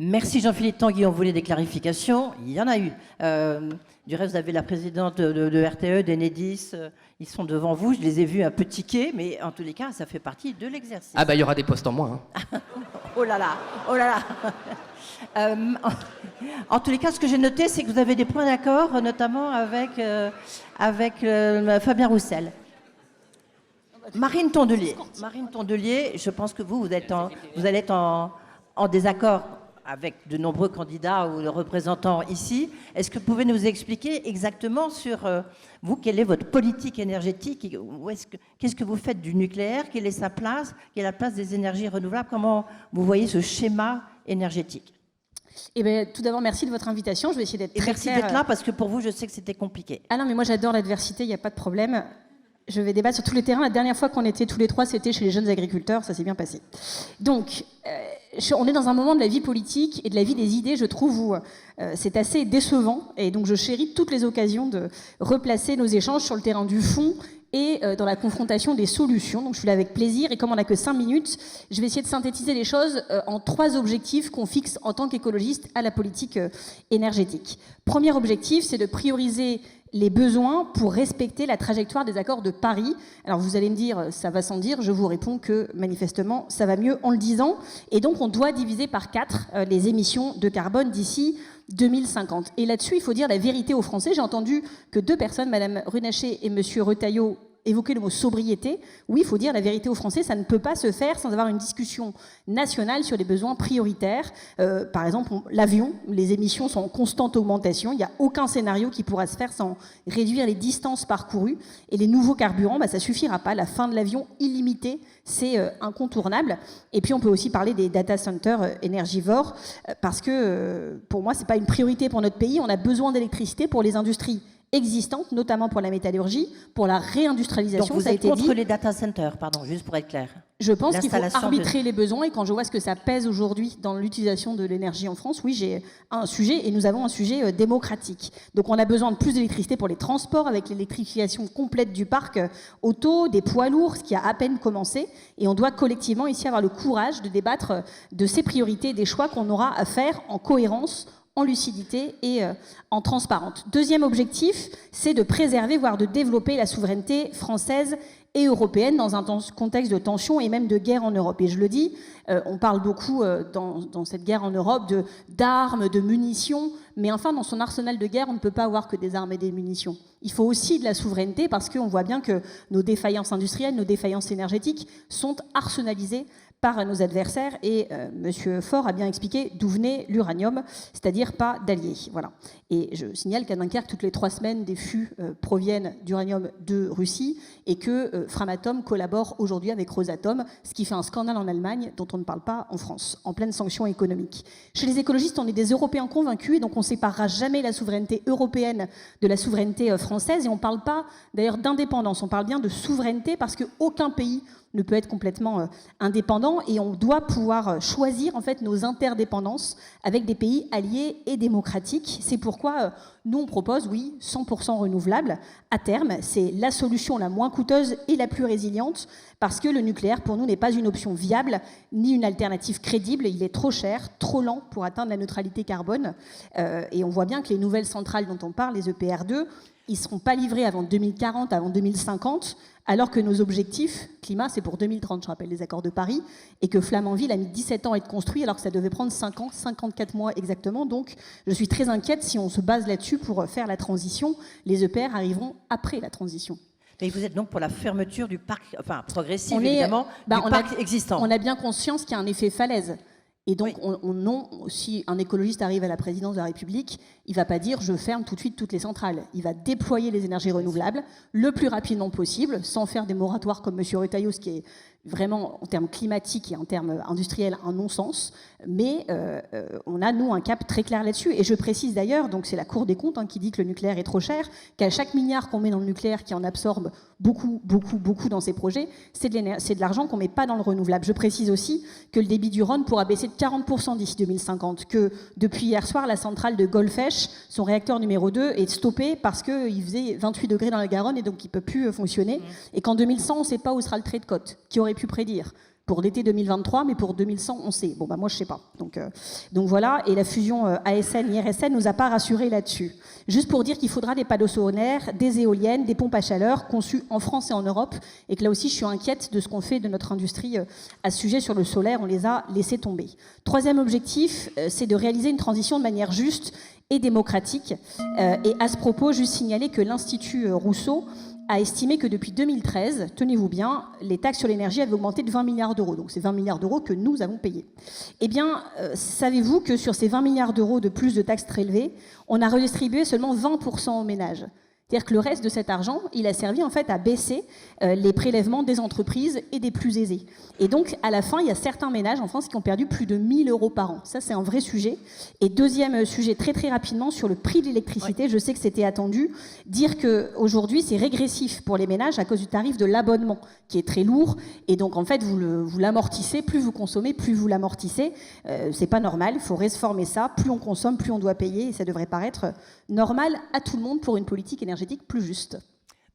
Merci Jean-Philippe Tanguy, on voulait des clarifications, il y en a eu. Du reste, vous avez la présidente de RTE, d'Enedis, ils sont devant vous, je les ai vus un peu tiquer, mais en tous les cas, ça fait partie de l'exercice. Ah bah il y aura des postes en moins. Hein. Oh là là, oh là là. En tous les cas, ce que j'ai noté, c'est que vous avez des points d'accord, notamment avec Fabien Roussel. Marine Tondelier, je pense que vous allez être en désaccord avec de nombreux candidats ou représentants ici. Est-ce que vous pouvez nous expliquer exactement sur vous, quelle est votre politique énergétique? Qu'est-ce que vous faites du nucléaire? Quelle est sa place? Quelle est la place des énergies renouvelables? Comment vous voyez ce schéma énergétique? Eh bien, tout d'abord, merci de votre invitation. Je vais essayer d'être très merci claire. D'être là, parce que pour vous, je sais que c'était compliqué. Ah non, mais moi, j'adore l'adversité, il n'y a pas de problème. Je vais débattre sur tous les terrains. La dernière fois qu'on était tous les trois, c'était chez les jeunes agriculteurs. Ça s'est bien passé. Donc, on est dans un moment de la vie politique et de la vie des idées, je trouve, où c'est assez décevant. Et donc, je chéris toutes les occasions de replacer nos échanges sur le terrain du fond et dans la confrontation des solutions. Donc, je suis là avec plaisir. Et comme on n'a que 5 minutes, je vais essayer de synthétiser les choses en 3 objectifs qu'on fixe en tant qu'écologiste à la politique énergétique. Premier objectif, c'est de prioriser les besoins pour respecter la trajectoire des accords de Paris. Alors vous allez me dire, ça va sans dire, je vous réponds que manifestement, ça va mieux en le disant. Et donc on doit diviser par 4 les émissions de carbone d'ici 2050. Et là-dessus, il faut dire la vérité aux Français. J'ai entendu que 2 personnes, Madame Runacher et Monsieur Retailleau, évoquer le mot sobriété. Oui, il faut dire la vérité aux Français, ça ne peut pas se faire sans avoir une discussion nationale sur les besoins prioritaires. Par exemple, l'avion, les émissions sont en constante augmentation. Il n'y a aucun scénario qui pourra se faire sans réduire les distances parcourues. Et les nouveaux carburants, ça ne suffira pas. La fin de l'avion illimitée, c'est incontournable. Et puis, on peut aussi parler des data centers énergivores, parce que pour moi, ce n'est pas une priorité pour notre pays. On a besoin d'électricité pour les industries existantes, notamment pour la métallurgie, pour la réindustrialisation. Donc vous êtes contre les data centers, pardon, juste pour être clair. Je pense qu'il faut arbitrer les besoins, et quand je vois ce que ça pèse aujourd'hui dans l'utilisation de l'énergie en France, oui, j'ai un sujet, et nous avons un sujet démocratique. Donc on a besoin de plus d'électricité pour les transports, avec l'électrification complète du parc auto, des poids lourds, ce qui a à peine commencé, et on doit collectivement ici avoir le courage de débattre de ces priorités, des choix qu'on aura à faire en cohérence, en lucidité et en transparente. Deuxième objectif, c'est de préserver, voire de développer la souveraineté française et européenne dans un contexte de tension et même de guerre en Europe. Et je le dis, on parle beaucoup dans cette guerre en Europe d'armes, de munitions, mais enfin, dans son arsenal de guerre, on ne peut pas avoir que des armes et des munitions. Il faut aussi de la souveraineté, parce qu'on voit bien que nos défaillances industrielles, nos défaillances énergétiques sont arsenalisées par nos adversaires, et M. Faure a bien expliqué d'où venait l'uranium, c'est-à-dire pas d'alliés. Voilà. Et je signale qu'à Dunkerque, toutes les 3 semaines, des fûts proviennent d'uranium de Russie, et que Framatome collabore aujourd'hui avec Rosatom, ce qui fait un scandale en Allemagne dont on ne parle pas en France, en pleine sanction économique. Chez les écologistes, on est des Européens convaincus, et donc on ne séparera jamais la souveraineté européenne de la souveraineté française, et on ne parle pas d'ailleurs d'indépendance, on parle bien de souveraineté, parce qu'aucun pays ne peut être complètement indépendant, et on doit pouvoir choisir en fait nos interdépendances avec des pays alliés et démocratiques. C'est pourquoi nous on propose, oui, 100% renouvelable à terme. C'est la solution la moins coûteuse et la plus résiliente, parce que le nucléaire pour nous n'est pas une option viable ni une alternative crédible. Il est trop cher, trop lent pour atteindre la neutralité carbone, et on voit bien que les nouvelles centrales dont on parle, les EPR2, ils ne seront pas livrés avant 2040, avant 2050, alors que nos objectifs climat, c'est pour 2030, je rappelle les accords de Paris, et que Flamanville a mis 17 ans à être construit, alors que ça devait prendre 5 ans, 54 mois exactement. Donc, je suis très inquiète si on se base là-dessus pour faire la transition. Les EPR arriveront après la transition. Et vous êtes donc pour la fermeture du parc, enfin progressive évidemment, du parc existant. On a bien conscience qu'il y a un effet falaise. Et donc, si un écologiste arrive à la présidence de la République, il ne va pas dire « je ferme tout de suite toutes les centrales ». Il va déployer les énergies renouvelables le plus rapidement possible, sans faire des moratoires comme M. Retailleau, ce qui est vraiment, en termes climatiques et en termes industriels, un non-sens. Mais on a, nous, un cap très clair là-dessus. Et je précise d'ailleurs, donc c'est la Cour des comptes qui dit que le nucléaire est trop cher, qu'à chaque milliard qu'on met dans le nucléaire, qui en absorbe beaucoup dans ces projets, c'est de l'argent qu'on ne met pas dans le renouvelable. Je précise aussi que le débit du Rhône pourra baisser de 40% d'ici 2050, que depuis hier soir, la centrale de Golfech, son réacteur numéro 2, est stoppé parce qu'il faisait 28 degrés dans la Garonne et donc il ne peut plus fonctionner. Et qu'en 2100, on ne sait pas où sera le trait de côte, qui aurait pu prédire. pour l'été 2023, mais pour 2100, on sait. Bon, bah moi, je sais pas. Donc voilà, et la fusion ASN-IRSN nous a pas rassurés là-dessus. Juste pour dire qu'il faudra des panneaux solaires, des éoliennes, des pompes à chaleur conçues en France et en Europe, et que là aussi, je suis inquiète de ce qu'on fait de notre industrie à ce sujet sur le solaire. On les a laissés tomber. Troisième objectif, c'est de réaliser une transition de manière juste et démocratique. Et à ce propos, juste signaler que l'Institut Rousseau a estimé que depuis 2013, tenez-vous bien, les taxes sur l'énergie avaient augmenté de 20 milliards d'euros. Donc c'est 20 milliards d'euros que nous avons payés. Eh bien, savez-vous que sur ces 20 milliards d'euros de plus de taxes prélevées, on a redistribué seulement 20% aux ménages ? C'est-à-dire que le reste de cet argent, il a servi en fait à baisser les prélèvements des entreprises et des plus aisés. Et donc, à la fin, il y a certains ménages en France qui ont perdu plus de 1 000 euros par an. Ça, c'est un vrai sujet. Et deuxième sujet, très très rapidement, sur le prix de l'électricité, je sais que c'était attendu, dire qu'aujourd'hui, c'est régressif pour les ménages à cause du tarif de l'abonnement, qui est très lourd. Et donc, en fait, vous l'amortissez, plus vous consommez, plus vous l'amortissez. C'est pas normal, il faut réformer ça. Plus on consomme, plus on doit payer. Et ça devrait paraître normal à tout le monde pour une politique énergétique plus juste.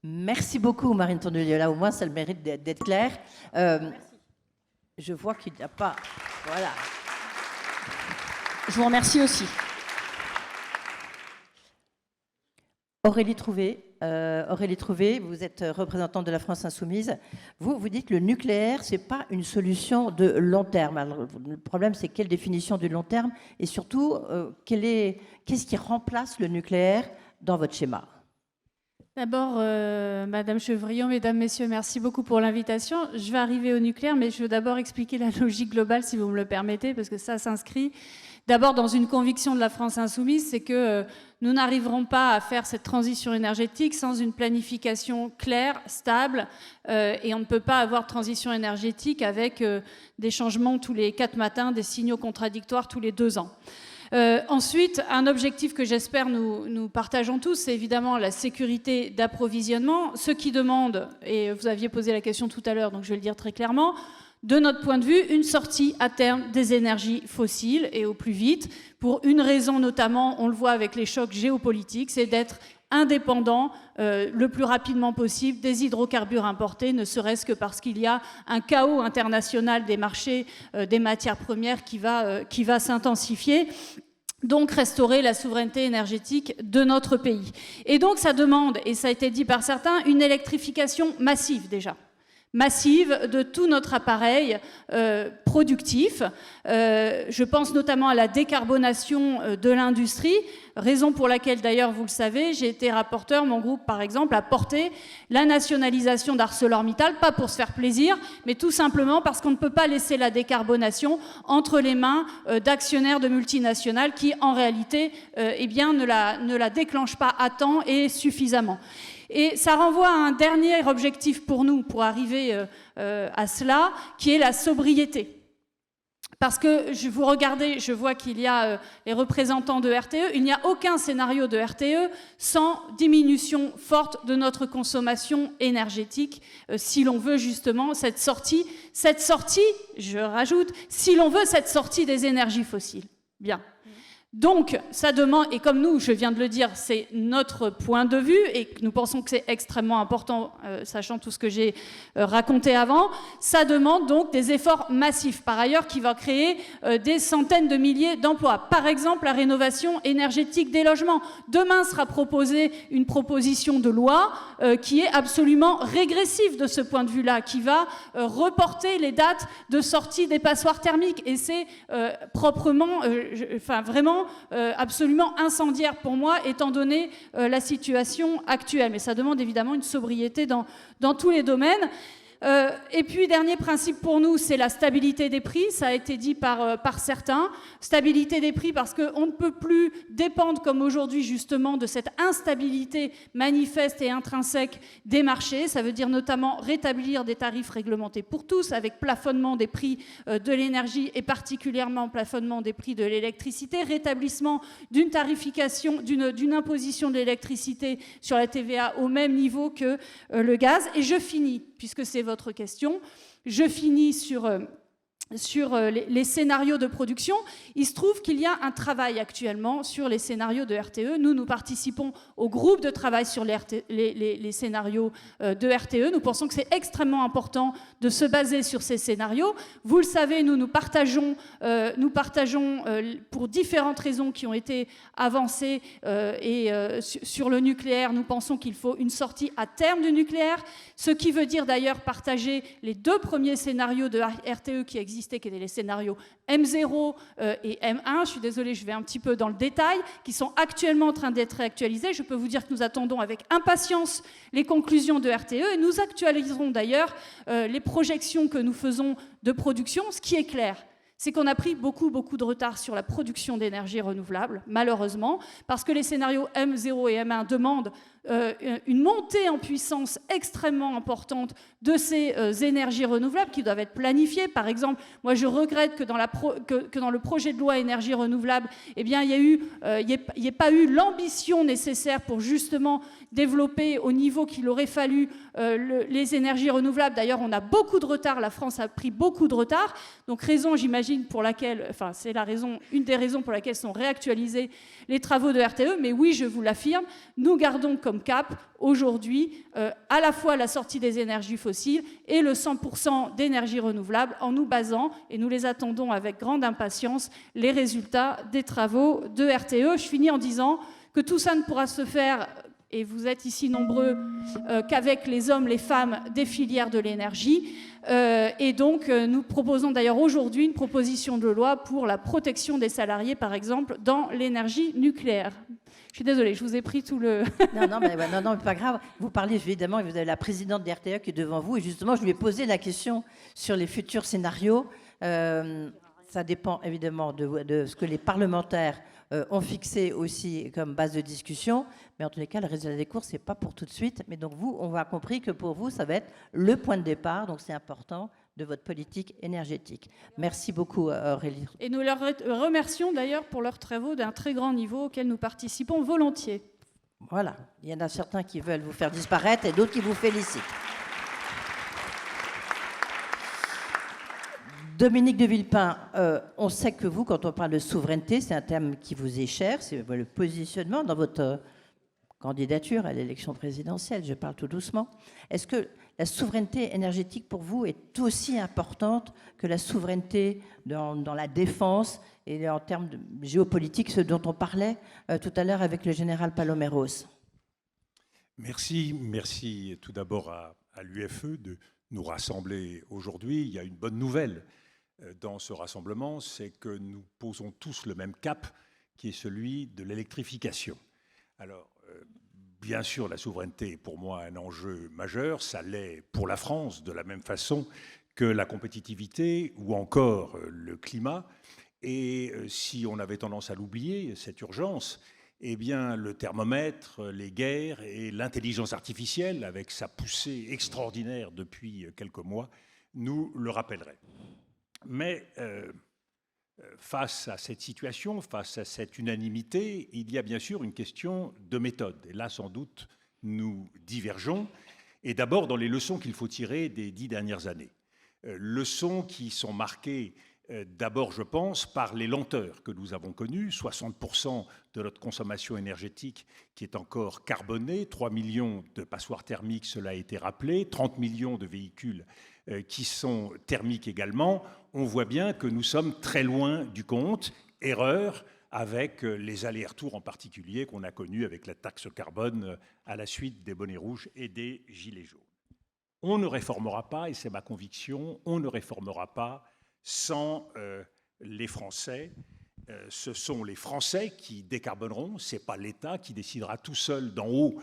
Merci beaucoup, Marine Tondelier. Là, au moins, ça le mérite d'être clair. Je vois qu'il n'y a pas... Voilà. Je vous remercie aussi. Aurélie Trouvé, vous êtes représentante de la France Insoumise. Vous dites que le nucléaire, ce n'est pas une solution de long terme. Alors, le problème, c'est quelle définition du long terme et surtout, qu'est-ce qui remplace le nucléaire dans votre schéma ? D'abord, Madame Chevrillon, Mesdames, Messieurs, merci beaucoup pour l'invitation. Je vais arriver au nucléaire, mais je veux d'abord expliquer la logique globale, si vous me le permettez, parce que ça s'inscrit d'abord dans une conviction de la France Insoumise, c'est que nous n'arriverons pas à faire cette transition énergétique sans une planification claire, stable, et on ne peut pas avoir de transition énergétique avec des changements tous les 4 matins, des signaux contradictoires tous les 2 ans. Ensuite, un objectif que j'espère nous partageons tous, c'est évidemment la sécurité d'approvisionnement. Ce qui demande, et vous aviez posé la question tout à l'heure, donc je vais le dire très clairement, de notre point de vue, une sortie à terme des énergies fossiles et au plus vite, pour une raison notamment, on le voit avec les chocs géopolitiques, c'est d'être indépendant le plus rapidement possible des hydrocarbures importés, ne serait-ce que parce qu'il y a un chaos international des marchés des matières premières qui va s'intensifier. Donc restaurer la souveraineté énergétique de notre pays. Et donc ça demande, et ça a été dit par certains, une électrification massive déjà. Massive de tout notre appareil productif. Je pense notamment à la décarbonation de l'industrie, raison pour laquelle d'ailleurs, vous le savez, j'ai été rapporteur, mon groupe par exemple a porté la nationalisation d'ArcelorMittal, pas pour se faire plaisir, mais tout simplement parce qu'on ne peut pas laisser la décarbonation entre les mains d'actionnaires de multinationales qui en réalité ne la déclenchent pas à temps et suffisamment. Et ça renvoie à un dernier objectif pour nous, pour arriver à cela, qui est la sobriété. Parce que vous regardez, je vois qu'il y a les représentants de RTE, il n'y a aucun scénario de RTE sans diminution forte de notre consommation énergétique, si l'on veut justement cette sortie, je rajoute, si l'on veut cette sortie des énergies fossiles. Bien. Donc, ça demande, et comme nous, je viens de le dire, c'est notre point de vue, et nous pensons que c'est extrêmement important, sachant tout ce que j'ai raconté avant, ça demande donc des efforts massifs, par ailleurs, qui va créer des centaines de milliers d'emplois. Par exemple, la rénovation énergétique des logements. Demain sera proposée une proposition de loi qui est absolument régressive de ce point de vue-là, qui va reporter les dates de sortie des passoires thermiques, et c'est proprement, vraiment absolument incendiaire pour moi, étant donné la situation actuelle. Mais ça demande évidemment une sobriété dans tous les domaines. Et puis, dernier principe pour nous, c'est la stabilité des prix. Ça a été dit par certains. Stabilité des prix parce qu'on ne peut plus dépendre, comme aujourd'hui justement, de cette instabilité manifeste et intrinsèque des marchés. Ça veut dire notamment rétablir des tarifs réglementés pour tous, avec plafonnement des prix de l'énergie et particulièrement plafonnement des prix de l'électricité, rétablissement d'une tarification, d'une imposition de l'électricité sur la TVA au même niveau que le gaz. Et je finis, puisque c'est votre question, je finis sur sur les scénarios de production. Il se trouve qu'il y a un travail actuellement sur les scénarios de RTE. Nous participons au groupe de travail sur les scénarios de RTE. Nous pensons que c'est extrêmement important de se baser sur ces scénarios. Vous le savez, nous partageons pour différentes raisons qui ont été avancées sur le nucléaire, nous pensons qu'il faut une sortie à terme du nucléaire, ce qui veut dire d'ailleurs partager les 2 premiers scénarios de RTE qui existaient, qui étaient les scénarios M0 et M1. Je suis désolée, je vais un petit peu dans le détail, qui sont actuellement en train d'être réactualisés. Je peux vous dire que nous attendons avec impatience les conclusions de RTE et nous actualiserons d'ailleurs les projections que nous faisons de production. Ce qui est clair, c'est qu'on a pris beaucoup de retard sur la production d'énergie renouvelable, malheureusement, parce que les scénarios M0 et M1 demandent une montée en puissance extrêmement importante de ces énergies renouvelables qui doivent être planifiées. Par exemple, moi je regrette que dans le projet de loi énergie renouvelable, eh bien, il n'y ait pas eu l'ambition nécessaire pour justement développer au niveau qu'il aurait fallu les énergies renouvelables. D'ailleurs, on a beaucoup de retard, la France a pris beaucoup de retard. Donc raison, j'imagine, pour laquelle, enfin c'est une des raisons pour laquelle sont réactualisés les travaux de RTE. Mais oui, je vous l'affirme, nous gardons comme cap aujourd'hui à la fois la sortie des énergies fossiles et le 100% d'énergie renouvelable, en nous basant, et nous les attendons avec grande impatience, les résultats des travaux de RTE. Je finis en disant que tout ça ne pourra se faire, et vous êtes ici nombreux, qu'avec les hommes, les femmes des filières de l'énergie. Et donc, nous proposons d'ailleurs aujourd'hui une proposition de loi pour la protection des salariés, par exemple, dans l'énergie nucléaire. Je suis désolée, je vous ai pris tout le... non, mais pas grave. Vous parlez évidemment, vous avez la présidente de RTE qui est devant vous, et justement, je lui ai posé la question sur les futurs scénarios. Ça dépend évidemment de ce que les parlementaires ont fixé aussi comme base de discussion, mais en tous les cas, le résultat des courses, ce n'est pas pour tout de suite. Mais donc vous, on a compris que pour vous, ça va être le point de départ, donc c'est important, de votre politique énergétique. Merci beaucoup, Aurélie. Et nous leur remercions d'ailleurs pour leurs travaux d'un très grand niveau auquel nous participons volontiers. Voilà, il y en a certains qui veulent vous faire disparaître et d'autres qui vous félicitent. Dominique de Villepin, on sait que vous, quand on parle de souveraineté, c'est un terme qui vous est cher, c'est le positionnement dans votre candidature à l'élection présidentielle, je parle tout doucement. Est-ce que la souveraineté énergétique pour vous est aussi importante que la souveraineté dans la défense et en termes de géopolitique, ce dont on parlait tout à l'heure avec le général Paloméros? Merci tout d'abord à l'UFE de nous rassembler aujourd'hui. Il y a une bonne nouvelle dans ce rassemblement, c'est que nous posons tous le même cap, qui est celui de l'électrification. Alors, bien sûr, la souveraineté est pour moi un enjeu majeur, ça l'est pour la France, de la même façon que la compétitivité ou encore le climat. Et si on avait tendance à l'oublier, cette urgence, eh bien, le thermomètre, les guerres et l'intelligence artificielle, avec sa poussée extraordinaire depuis quelques mois, nous le rappelleraient. Mais face à cette situation, face à cette unanimité, il y a bien sûr une question de méthode. Et là, sans doute, nous divergeons. Et d'abord dans les leçons qu'il faut tirer des 10 dernières années. Leçons qui sont marquées d'abord, je pense, par les lenteurs que nous avons connues. 60% de notre consommation énergétique qui est encore carbonée, 3 millions de passoires thermiques, cela a été rappelé, 30 millions de véhicules qui sont thermiques également. On voit bien que nous sommes très loin du compte. Erreur avec les allers-retours en particulier qu'on a connus avec la taxe carbone à la suite des bonnets rouges et des gilets jaunes. On ne réformera pas, et c'est ma conviction, on ne réformera pas sans les Français. Ce sont les Français qui décarboneront, ce n'est pas l'État qui décidera tout seul d'en haut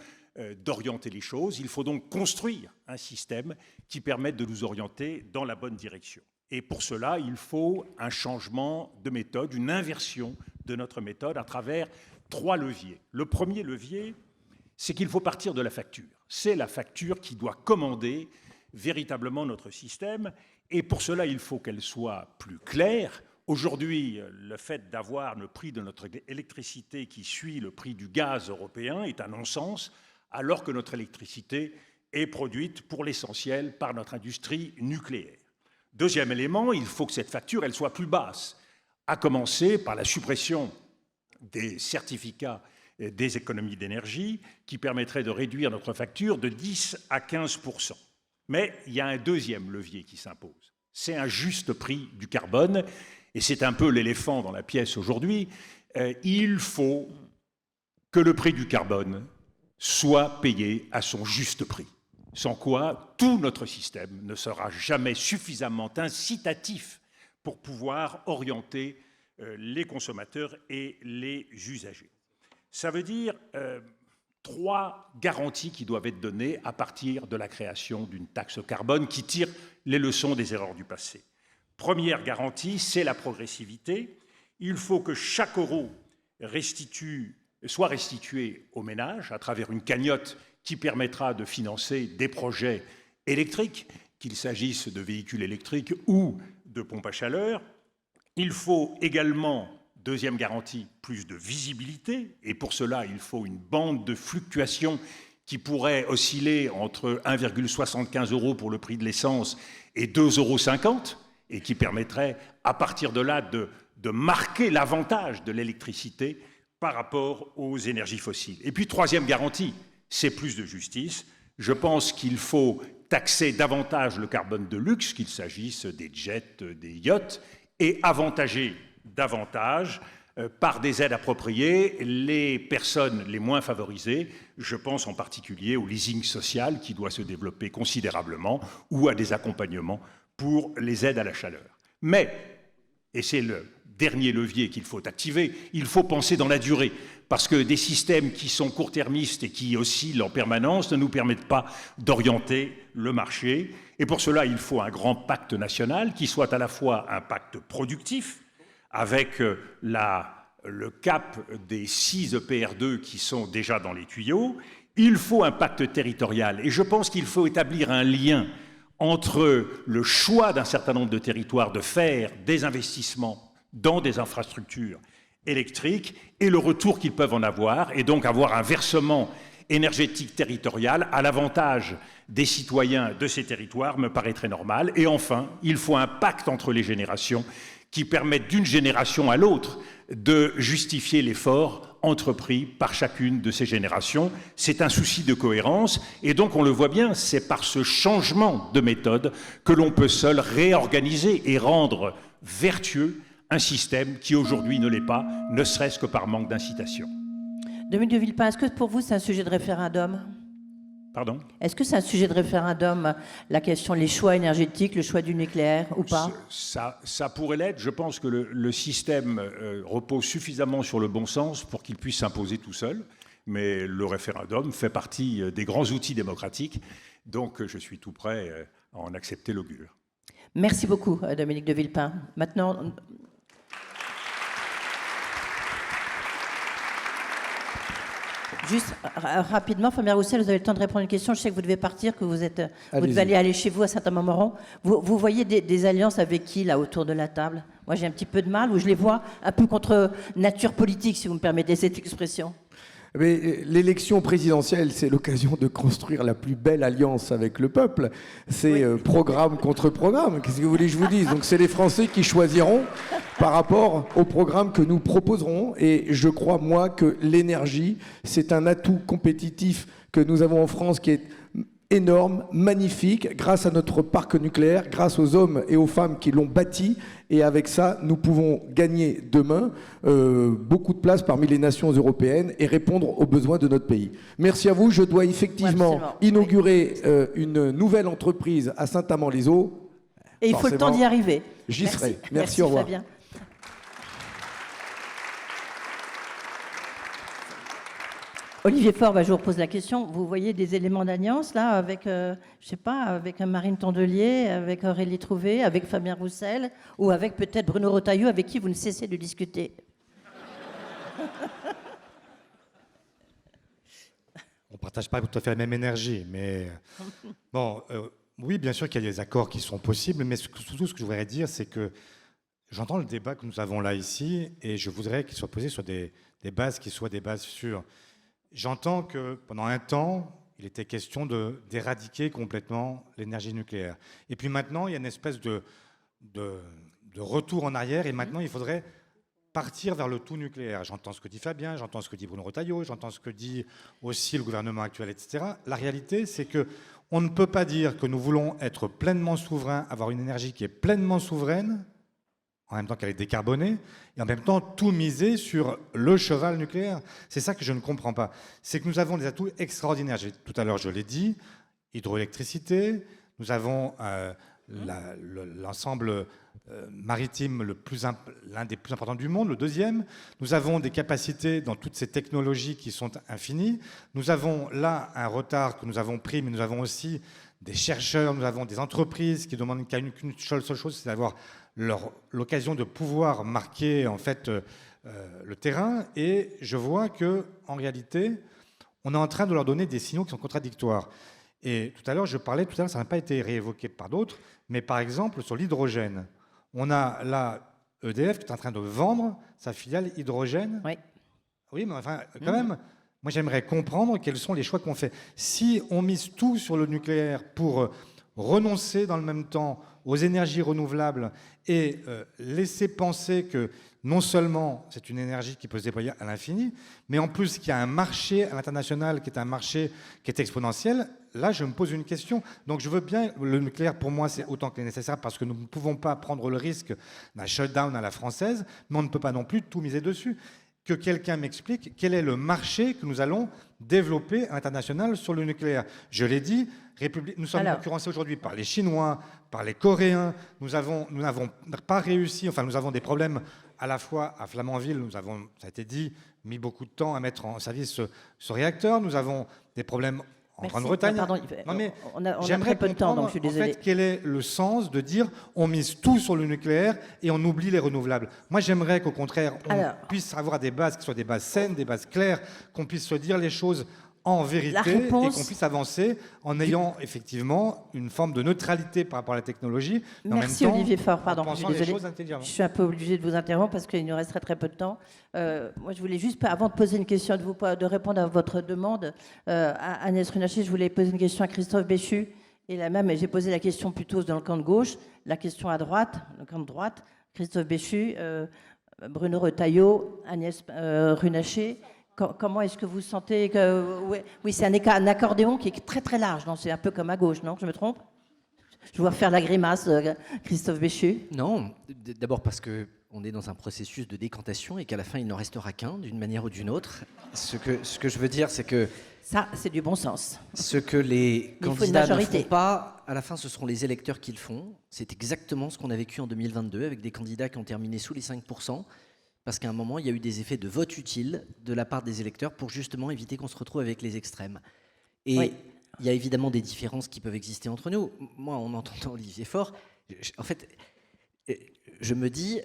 d'orienter les choses. Il faut donc construire un système qui permette de nous orienter dans la bonne direction. Et pour cela, il faut un changement de méthode, une inversion de notre méthode à travers 3 leviers. Le premier levier, c'est qu'il faut partir de la facture. C'est la facture qui doit commander véritablement notre système. Et pour cela, il faut qu'elle soit plus claire. Aujourd'hui, le fait d'avoir le prix de notre électricité qui suit le prix du gaz européen est un non-sens, alors que notre électricité est produite pour l'essentiel par notre industrie nucléaire. Deuxième élément, il faut que cette facture elle soit plus basse, à commencer par la suppression des certificats des économies d'énergie qui permettrait de réduire notre facture de 10 à 15%. Mais il y a un deuxième levier qui s'impose. C'est un juste prix du carbone, et c'est un peu l'éléphant dans la pièce aujourd'hui. Il faut que le prix du carbone soit payé à son juste prix. Sans quoi, tout notre système ne sera jamais suffisamment incitatif pour pouvoir orienter les consommateurs et les usagers. Ça veut dire 3 garanties qui doivent être données à partir de la création d'une taxe carbone qui tire les leçons des erreurs du passé. Première garantie, c'est la progressivité. Il faut que chaque euro soit restitué aux ménages à travers une cagnotte qui permettra de financer des projets électriques, qu'il s'agisse de véhicules électriques ou de pompes à chaleur. Il faut également, deuxième garantie, plus de visibilité, et pour cela, il faut une bande de fluctuation qui pourrait osciller entre 1,75 € pour le prix de l'essence et 2,50 €, et qui permettrait, à partir de là, de marquer l'avantage de l'électricité par rapport aux énergies fossiles. Et puis, troisième garantie, c'est plus de justice. Je pense qu'il faut taxer davantage le carbone de luxe, qu'il s'agisse des jets, des yachts, et avantager davantage, par des aides appropriées, les personnes les moins favorisées. Je pense en particulier au leasing social qui doit se développer considérablement, ou à des accompagnements pour les aides à la chaleur. Mais, et c'est le dernier levier qu'il faut activer, il faut penser dans la durée, parce que des systèmes qui sont court-termistes et qui oscillent en permanence ne nous permettent pas d'orienter le marché. Et pour cela, il faut un grand pacte national qui soit à la fois un pacte productif, avec le cap des 6 EPR2 qui sont déjà dans les tuyaux. Il faut un pacte territorial, et je pense qu'il faut établir un lien entre le choix d'un certain nombre de territoires de faire des investissements dans des infrastructures électriques et le retour qu'ils peuvent en avoir, et donc avoir un versement énergétique territorial à l'avantage des citoyens de ces territoires me paraît très normal. Et enfin, il faut un pacte entre les générations qui permette d'une génération à l'autre de justifier l'effort entrepris par chacune de ces générations. C'est un souci de cohérence, et donc on le voit bien, c'est par ce changement de méthode que l'on peut seul réorganiser et rendre vertueux un système qui aujourd'hui ne l'est pas, ne serait-ce que par manque d'incitation. Dominique de Villepin, est-ce que pour vous c'est un sujet de référendum ? Pardon ? Est-ce que c'est un sujet de référendum, la question, les choix énergétiques, le choix du nucléaire ou pas ? Ça pourrait l'être. Je pense que le système repose suffisamment sur le bon sens pour qu'il puisse s'imposer tout seul. Mais le référendum fait partie des grands outils démocratiques. Donc je suis tout prêt à en accepter l'augure. Merci beaucoup, Dominique de Villepin. Maintenant... Juste rapidement, Fabien Roussel, vous avez le temps de répondre à une question. Je sais que vous devez partir, que vous devez aller chez vous à certains moments. Vous voyez des alliances avec qui, là, autour de la table ? Moi, j'ai un petit peu de mal, où je les vois un peu contre nature politique, si vous me permettez cette expression. Mais l'élection présidentielle, c'est l'occasion de construire la plus belle alliance avec le peuple. C'est programme contre programme. Qu'est-ce que vous voulez que je vous dise ? Donc c'est les Français qui choisiront par rapport au programme que nous proposerons. Et je crois, moi, que l'énergie, c'est un atout compétitif que nous avons en France qui est énorme, magnifique, grâce à notre parc nucléaire, grâce aux hommes et aux femmes qui l'ont bâti. Et avec ça, nous pouvons gagner demain beaucoup de place parmi les nations européennes et répondre aux besoins de notre pays. Merci à vous. Je dois effectivement inaugurer une nouvelle entreprise à Saint-Amand-les-Eaux. Et il faut le temps d'y arriver. J'y serai. Merci, au revoir. Fabien. Olivier Faure, je vous repose la question. Vous voyez des éléments d'alliance là avec, je sais pas, avec Marine Tondelier, avec Aurélie Trouvé, avec Fabien Roussel, ou avec peut-être Bruno Retailleau, avec qui vous ne cessez de discuter. On ne partage pas tout à fait la même énergie, mais bon, oui, bien sûr qu'il y a des accords qui sont possibles, mais surtout ce que je voudrais dire, c'est que j'entends le débat que nous avons là ici, et je voudrais qu'il soit posé sur des bases qui soient des bases sûres. J'entends que pendant un temps, il était question d'éradiquer complètement l'énergie nucléaire. Et puis maintenant, il y a une espèce de de retour en arrière et maintenant il faudrait partir vers le tout nucléaire. J'entends ce que dit Fabien, j'entends ce que dit Bruno Retailleau, j'entends ce que dit aussi le gouvernement actuel, etc. La réalité, c'est qu'on ne peut pas dire que nous voulons être pleinement souverains, avoir une énergie qui est pleinement souveraine, en même temps qu'elle est décarbonée, et en même temps tout miser sur le cheval nucléaire. C'est ça que je ne comprends pas. C'est que nous avons des atouts extraordinaires. Tout à l'heure, je l'ai dit, hydroélectricité, nous avons l'ensemble maritime l'un des plus importants du monde, le deuxième. Nous avons des capacités dans toutes ces technologies qui sont infinies. Nous avons là un retard que nous avons pris, mais nous avons aussi des chercheurs, nous avons des entreprises qui demandent qu'une seule chose, c'est d'avoir l'occasion de pouvoir marquer en fait le terrain. Et je vois que en réalité, on est en train de leur donner des signaux qui sont contradictoires. Et tout à l'heure, ça n'a pas été réévoqué par d'autres, mais par exemple sur l'hydrogène, on a là EDF qui est en train de vendre sa filiale hydrogène. Oui. Oui, mais enfin, quand même, moi j'aimerais comprendre quels sont les choix qu'on fait. Si on mise tout sur le nucléaire pour renoncer dans le même temps aux énergies renouvelables et laisser penser que non seulement c'est une énergie qui peut se déployer à l'infini, mais en plus qu'il y a un marché à l'international qui est un marché qui est exponentiel, là je me pose une question. Donc je veux bien, le nucléaire pour moi c'est autant que nécessaire parce que nous ne pouvons pas prendre le risque d'un shutdown à la française, mais on ne peut pas non plus tout miser dessus. Que quelqu'un m'explique quel est le marché que nous allons développer à l'international sur le nucléaire. Je l'ai dit, nous sommes concurrencés aujourd'hui par les Chinois, par les Coréens. Nous n'avons pas réussi, enfin nous avons des problèmes à la fois à Flamanville, nous avons, ça a été dit, mis beaucoup de temps à mettre en service ce réacteur. Nous avons des problèmes en Grande-Bretagne. Non, mais on a très peu de temps, donc je suis désolé. En fait, quel est le sens de dire on mise tout sur le nucléaire et on oublie les renouvelables? Moi, j'aimerais qu'au contraire, on puisse avoir des bases qui soient des bases saines, des bases claires, qu'on puisse se dire les choses en vérité et qu'on puisse avancer en ayant effectivement une forme de neutralité par rapport à la technologie. Merci Olivier Faure, pardon. Je suis désolé. Je suis un peu obligée de vous interrompre parce qu'il nous resterait très peu de temps. Moi, je voulais juste, avant de poser une question, de répondre à votre demande, à Agnès Runacher, je voulais poser une question à Christophe Béchu. Et la même, j'ai posé la question plutôt dans le camp de gauche, la question à droite, le camp de droite, Christophe Béchu, Bruno Retailleau, Agnès Runacher. Comment est-ce que vous sentez que... Oui, c'est un accordéon qui est très très large. C'est un peu comme à gauche, non? Je me trompe? Je vois faire la grimace, Christophe Béchu. Non, d'abord parce qu'on est dans un processus de décantation et qu'à la fin, il n'en restera qu'un, d'une manière ou d'une autre. Ce que je veux dire, c'est que... Ça, c'est du bon sens. Ce que les candidats ne font pas, à la fin, ce seront les électeurs qui le font. C'est exactement ce qu'on a vécu en 2022 avec des candidats qui ont terminé sous les 5%. Parce qu'à un moment, il y a eu des effets de vote utile de la part des électeurs pour justement éviter qu'on se retrouve avec les extrêmes. Et il y a évidemment des différences qui peuvent exister entre nous. Moi, en entendant Olivier Faure, en fait, je me dis,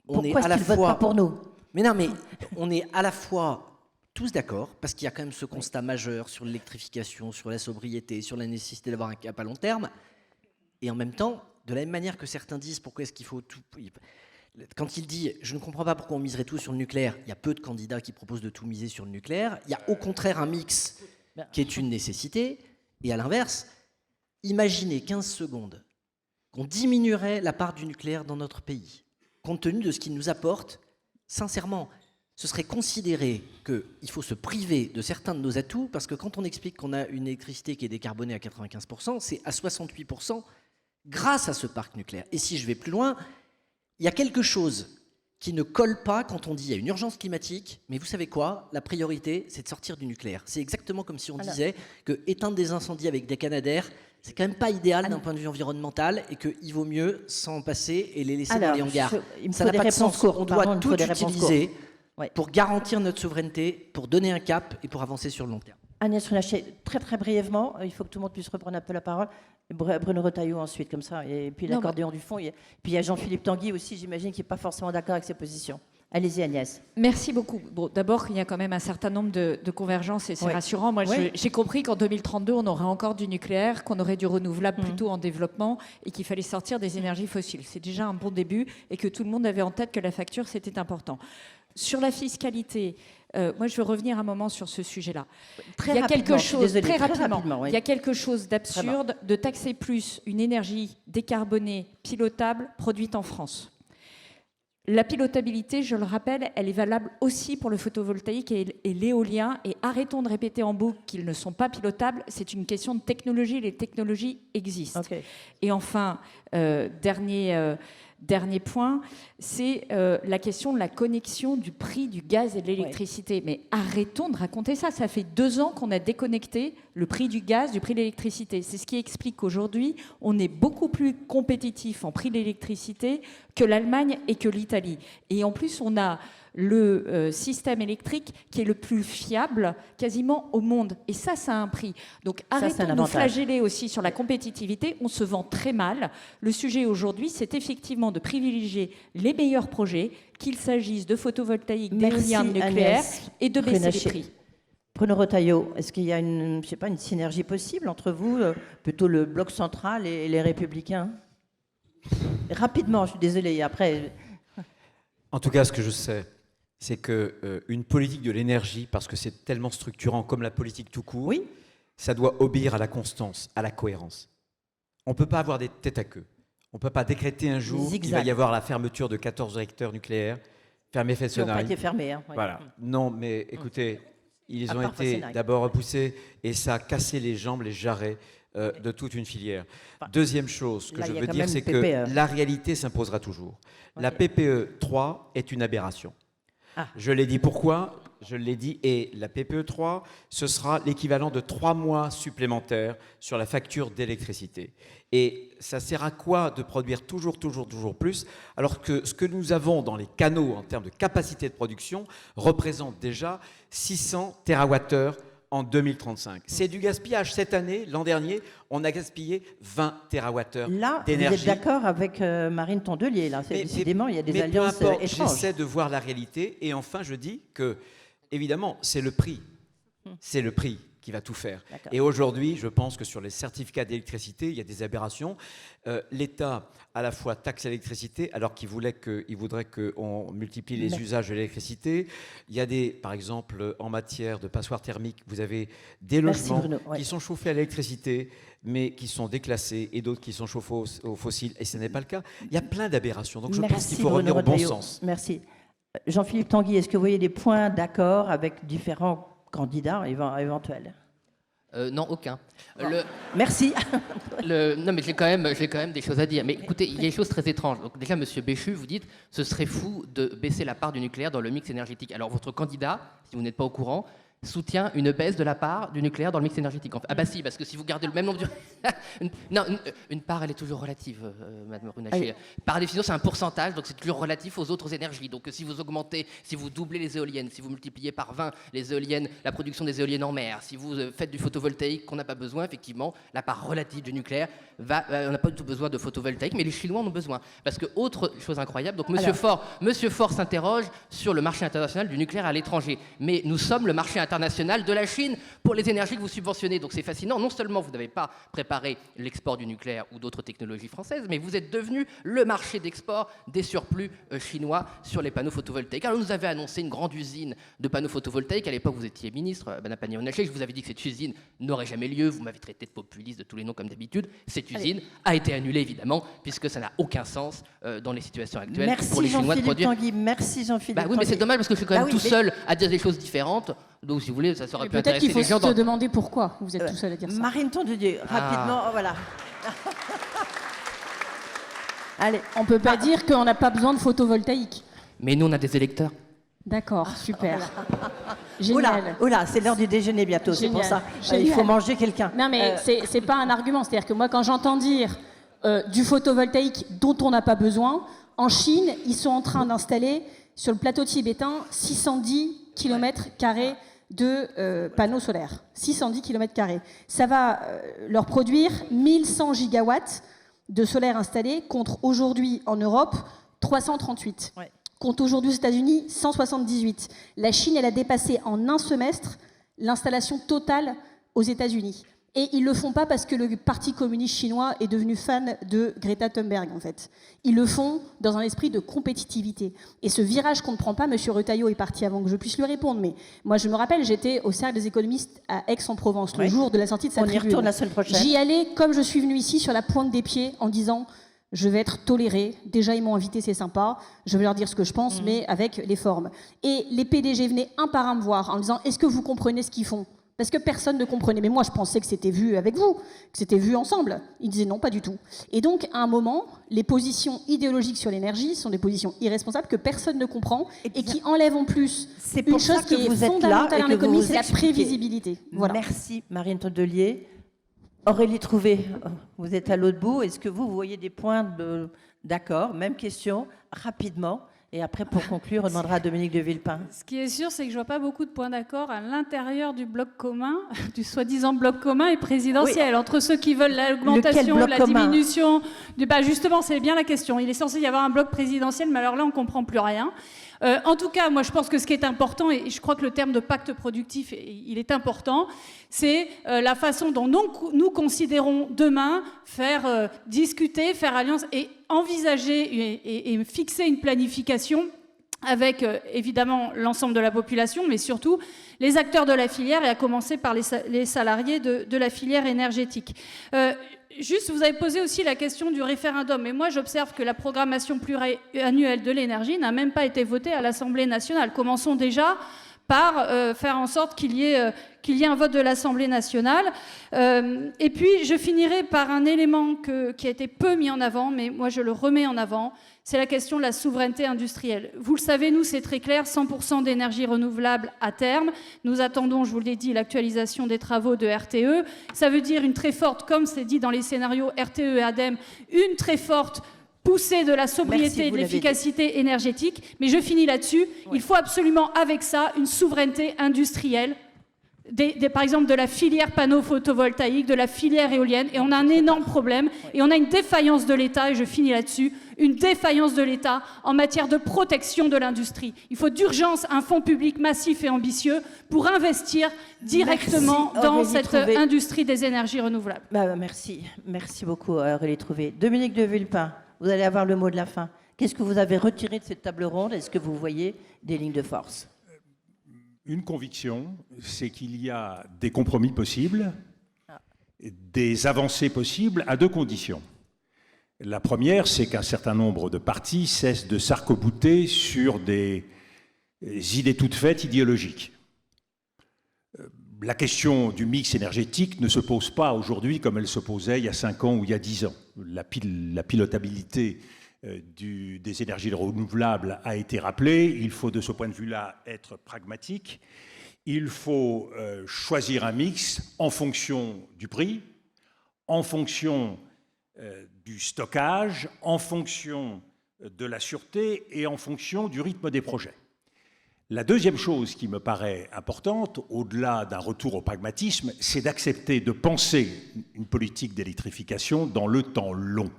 on est à la fois... vote pas pour nous? Mais non, mais on est à la fois tous d'accord, parce qu'il y a quand même ce constat majeur sur l'électrification, sur la sobriété, sur la nécessité d'avoir un cap à long terme. Et en même temps, de la même manière que certains disent, pourquoi est-ce qu'il faut tout... Quand il dit « je ne comprends pas pourquoi on miserait tout sur le nucléaire », il y a peu de candidats qui proposent de tout miser sur le nucléaire. Il y a au contraire un mix qui est une nécessité. Et à l'inverse, imaginez 15 secondes qu'on diminuerait la part du nucléaire dans notre pays, compte tenu de ce qu'il nous apporte. Sincèrement, ce serait considérer qu'il faut se priver de certains de nos atouts, parce que quand on explique qu'on a une électricité qui est décarbonée à 95%, c'est à 68% grâce à ce parc nucléaire. Et si je vais plus loin... Il y a quelque chose qui ne colle pas quand on dit qu'il y a une urgence climatique, mais vous savez quoi? La priorité, c'est de sortir du nucléaire. C'est exactement comme si on disait que éteindre des incendies avec des canadaires, c'est quand même pas idéal d'un point de vue environnemental et qu'il vaut mieux s'en passer et les laisser dans les hangars. Ça n'a pas de sens. On doit tout utiliser pour garantir notre souveraineté, pour donner un cap et pour avancer sur le long terme. Agnès Runacher, très très brièvement, il faut que tout le monde puisse reprendre un peu la parole. Bruno Retailleau ensuite, comme ça, et puis l'accordéon du fond. Et puis il y a Jean-Philippe Tanguy aussi, j'imagine, qui n'est pas forcément d'accord avec ses positions. Allez-y Agnès. Merci beaucoup. Bon, d'abord, il y a quand même un certain nombre de convergences et c'est rassurant. Moi, j'ai compris qu'en 2032, on aurait encore du nucléaire, qu'on aurait du renouvelable plutôt en développement et qu'il fallait sortir des énergies fossiles. C'est déjà un bon début et que tout le monde avait en tête que la facture, c'était important. Sur la fiscalité, Moi, je veux revenir un moment sur ce sujet-là. Très Il y a rapidement, quelque je suis chose, désolée, très très rapidement, rapidement, oui. il y a quelque chose d'absurde de taxer plus une énergie décarbonée, pilotable, produite en France. La pilotabilité, je le rappelle, elle est valable aussi pour le photovoltaïque et l'éolien. Et arrêtons de répéter en boucle qu'ils ne sont pas pilotables. C'est une question de technologie. Les technologies existent. Okay. Et enfin, dernier point, c'est la question de la connexion du prix du gaz et de l'électricité. Ouais. Mais arrêtons de raconter ça. Ça fait 2 ans qu'on a déconnecté le prix du gaz du prix de l'électricité. C'est ce qui explique qu'aujourd'hui, on est beaucoup plus compétitif en prix de l'électricité que l'Allemagne et que l'Italie. Et en plus, on a le système électrique qui est le plus fiable quasiment au monde. Et ça a un prix. Donc arrêtons de nous flageller aussi sur la compétitivité. On se vend très mal. Le sujet aujourd'hui, c'est effectivement de privilégier les meilleurs projets, qu'il s'agisse de photovoltaïque, d'éolien, de nucléaire, et de baisser les prix. Bruno Retailleau, est-ce qu'il y a une synergie possible entre vous, plutôt le bloc central et les Républicains? Rapidement, je suis désolée, après... En tout cas, ce que je sais, c'est qu'une politique de l'énergie, parce que c'est tellement structurant comme la politique tout court, oui, ça doit obéir à la constance, à la cohérence. On ne peut pas avoir des têtes à queue. On ne peut pas décréter un jour qu'il va y avoir la fermeture de 14 réacteurs nucléaires, fermer Fessenheim. Ils n'ont pas été fermés. Hein, voilà. Non, mais écoutez, ils ont été d'abord repoussés et ça a cassé les jambes, les jarrets de toute une filière. Deuxième chose que je veux dire, c'est que la réalité s'imposera toujours. Okay. La PPE 3 est une aberration. Ah. Je l'ai dit pourquoi, je l'ai dit, et la PPE 3, ce sera l'équivalent de 3 mois supplémentaires sur la facture d'électricité. Et ça sert à quoi de produire toujours plus, alors que ce que nous avons dans les canaux en termes de capacité de production représente déjà 600 TWh en 2035. C'est du gaspillage. Cette année, l'an dernier, on a gaspillé 20 TWh d'énergie. Là, vous êtes d'accord avec Marine Tondelier, là. Décidément, il y a des alliances étranges. J'essaie de voir la réalité. Et enfin, je dis que, évidemment, c'est le prix. C'est le prix qui va tout faire. Et aujourd'hui, je pense que sur les certificats d'électricité, il y a des aberrations. L'État, à la fois, taxe l'électricité, alors qu'il voudrait qu'on multiplie les usages de l'électricité. Il y a par exemple, en matière de passoires thermiques, vous avez des logements qui sont chauffés à l'électricité, mais qui sont déclassés, et d'autres qui sont chauffés au fossile, et ce n'est pas le cas. Il y a plein d'aberrations. Donc je pense qu'il faut revenir au bon sens. Merci. Jean-Philippe Tanguy, est-ce que vous voyez des points d'accord avec différents candidats éventuels? Non, aucun. Merci. Non, mais j'ai quand même des choses à dire. Mais écoutez, il y a des choses très étranges. Donc déjà, Monsieur Béchu, vous dites, ce serait fou de baisser la part du nucléaire dans le mix énergétique. Alors votre candidat, si vous n'êtes pas au courant, soutient une baisse de la part du nucléaire dans le mix énergétique. Ah bah si, parce que si vous gardez le même nombre de... Non, une part, elle est toujours relative, Madame Runacher. Par définition, c'est un pourcentage, donc c'est toujours relatif aux autres énergies. Donc si vous augmentez, si vous doublez les éoliennes, si vous multipliez par 20 les éoliennes, la production des éoliennes en mer, si vous faites du photovoltaïque qu'on n'a pas besoin, effectivement, la part relative du nucléaire, on n'a pas du tout besoin de photovoltaïque, mais les Chinois en ont besoin. Parce que, autre chose incroyable, donc Monsieur Faure s'interroge sur le marché international du nucléaire à l'étranger. Mais nous sommes le marché international de la Chine pour les énergies que vous subventionnez. Donc c'est fascinant. Non seulement vous n'avez pas préparé l'export du nucléaire ou d'autres technologies françaises, mais vous êtes devenu le marché d'export des surplus chinois sur les panneaux photovoltaïques. Alors nous avez annoncé une grande usine de panneaux photovoltaïques. À l'époque, vous étiez ministre, Madame Pannier-Runacher. Je vous avais dit que cette usine n'aurait jamais lieu. Vous m'avez traité de populiste de tous les noms comme d'habitude. Cette usine a été annulée, évidemment, puisque ça n'a aucun sens dans les situations actuelles pour les Chinois de produire. Merci Jean-Philippe Tanguy. Oui, mais c'est dommage parce que je suis quand même tout seul à dire des choses différentes. Donc, si vous voulez, ça serait pu intéresser les gens. Peut-être qu'il faut se demander pourquoi vous êtes tout seul à dire ça. Marine Tondelier, rapidement, voilà. Allez, on ne peut pas dire qu'on n'a pas besoin de photovoltaïque. Mais nous, on a des électeurs. D'accord, super. Génial. Oula, c'est l'heure du déjeuner bientôt, c'est pour ça. Il faut manger quelqu'un. Non, mais c'est pas un argument. C'est-à-dire que moi, quand j'entends dire du photovoltaïque dont on n'a pas besoin, en Chine, ils sont en train d'installer sur le plateau tibétain 610 km² de panneaux solaires. 610 km². Ça va leur produire 1100 gigawatts de solaire installés contre aujourd'hui en Europe 338. Ouais. Compte aujourd'hui aux États-Unis 178. La Chine, elle a dépassé en un semestre l'installation totale aux États-Unis. Et ils le font pas parce que le Parti communiste chinois est devenu fan de Greta Thunberg, en fait. Ils le font dans un esprit de compétitivité. Et ce virage qu'on ne prend pas, M. Retailleau est parti avant que je puisse lui répondre, mais moi je me rappelle, j'étais au Cercle des économistes à Aix-en-Provence, le jour de la sortie de sa tribune. On y retourne la semaine prochaine. J'y allais comme je suis venue ici, sur la pointe des pieds, en disant... Je vais être tolérée. Déjà, ils m'ont invité, c'est sympa. Je vais leur dire ce que je pense, mais avec les formes. Et les PDG venaient un par un me voir en disant « Est-ce que vous comprenez ce qu'ils font ?» Parce que personne ne comprenait. Mais moi, je pensais que c'était vu avec vous, que c'était vu ensemble. Ils disaient non, pas du tout. Et donc, à un moment, les positions idéologiques sur l'énergie sont des positions irresponsables que personne ne comprend et qui enlèvent en plus une chose qui est fondamentale en économie, c'est la prévisibilité. Voilà. Merci, Marine Tondelier. Aurélie Trouvé, vous êtes à l'autre bout. Est-ce que vous voyez des points d'accord? Même question, rapidement. Et après, pour conclure, on demandera à Dominique de Villepin. Ce qui est sûr, c'est que je ne vois pas beaucoup de points d'accord à l'intérieur du bloc commun, du soi-disant bloc commun et présidentiel. Oui. Entre ceux qui veulent l'augmentation, la diminution... justement, c'est bien la question. Il est censé y avoir un bloc présidentiel, mais alors là, on ne comprend plus rien. En tout cas, moi, je pense que ce qui est important, et je crois que le terme de pacte productif, il est important, c'est la façon dont nous considérons demain faire discuter, faire alliance et envisager et fixer une planification avec évidemment l'ensemble de la population, mais surtout les acteurs de la filière, et à commencer par les salariés de la filière énergétique. Juste, vous avez posé aussi la question du référendum. Et moi, j'observe que la programmation pluriannuelle de l'énergie n'a même pas été votée à l'Assemblée nationale. Commençons déjà par faire en sorte qu'il y ait un vote de l'Assemblée nationale. Et puis, je finirai par un élément qui a été peu mis en avant, mais moi, je le remets en avant. C'est la question de la souveraineté industrielle. Vous le savez, nous, c'est très clair, 100% d'énergie renouvelable à terme. Nous attendons, je vous l'ai dit, l'actualisation des travaux de RTE. Ça veut dire une très forte, comme c'est dit dans les scénarios RTE et ADEME, une très forte poussée de la sobriété et de l'efficacité énergétique. Mais je finis là-dessus. Oui. Il faut absolument, avec ça, une souveraineté industrielle. Par exemple, de la filière panneaux photovoltaïques, de la filière éolienne, et on a un énorme problème, et on a une défaillance de l'État, et je finis là-dessus, une défaillance de l'État en matière de protection de l'industrie. Il faut d'urgence un fonds public massif et ambitieux pour investir directement dans cette industrie des énergies renouvelables. Merci beaucoup, Aurélie Trouvé. Dominique de Villepin, vous allez avoir le mot de la fin. Qu'est-ce que vous avez retiré de cette table ronde? Est-ce que vous voyez des lignes de force? Une conviction, c'est qu'il y a des compromis possibles, des avancées possibles à deux conditions. La première, c'est qu'un certain nombre de partis cessent de s'arc-bouter sur des idées toutes faites idéologiques. La question du mix énergétique ne se pose pas aujourd'hui comme elle se posait il y a 5 ans ou il y a 10 ans. La pilotabilité des énergies renouvelables a été rappelée. Il faut de ce point de vue-là être pragmatique. Il faut choisir un mix en fonction du prix, en fonction du stockage, en fonction de la sûreté et en fonction du rythme des projets. La deuxième chose qui me paraît importante, au-delà d'un retour au pragmatisme, c'est d'accepter de penser une politique d'électrification dans le temps long.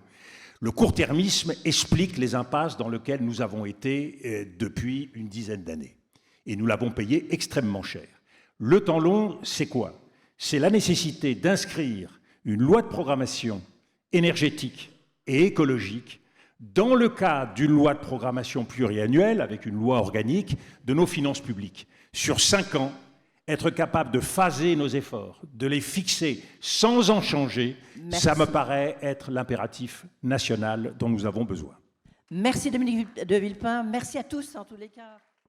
Le court-termisme explique les impasses dans lesquelles nous avons été depuis une dizaine d'années. Et nous l'avons payé extrêmement cher. Le temps long, c'est quoi? C'est la nécessité d'inscrire une loi de programmation énergétique et écologique dans le cadre d'une loi de programmation pluriannuelle, avec une loi organique, de nos finances publiques. Sur 5 ans, être capable de phaser nos efforts, de les fixer sans en changer, ça me paraît être l'impératif national dont nous avons besoin. Merci Dominique de Villepin, merci à tous en tous les cas.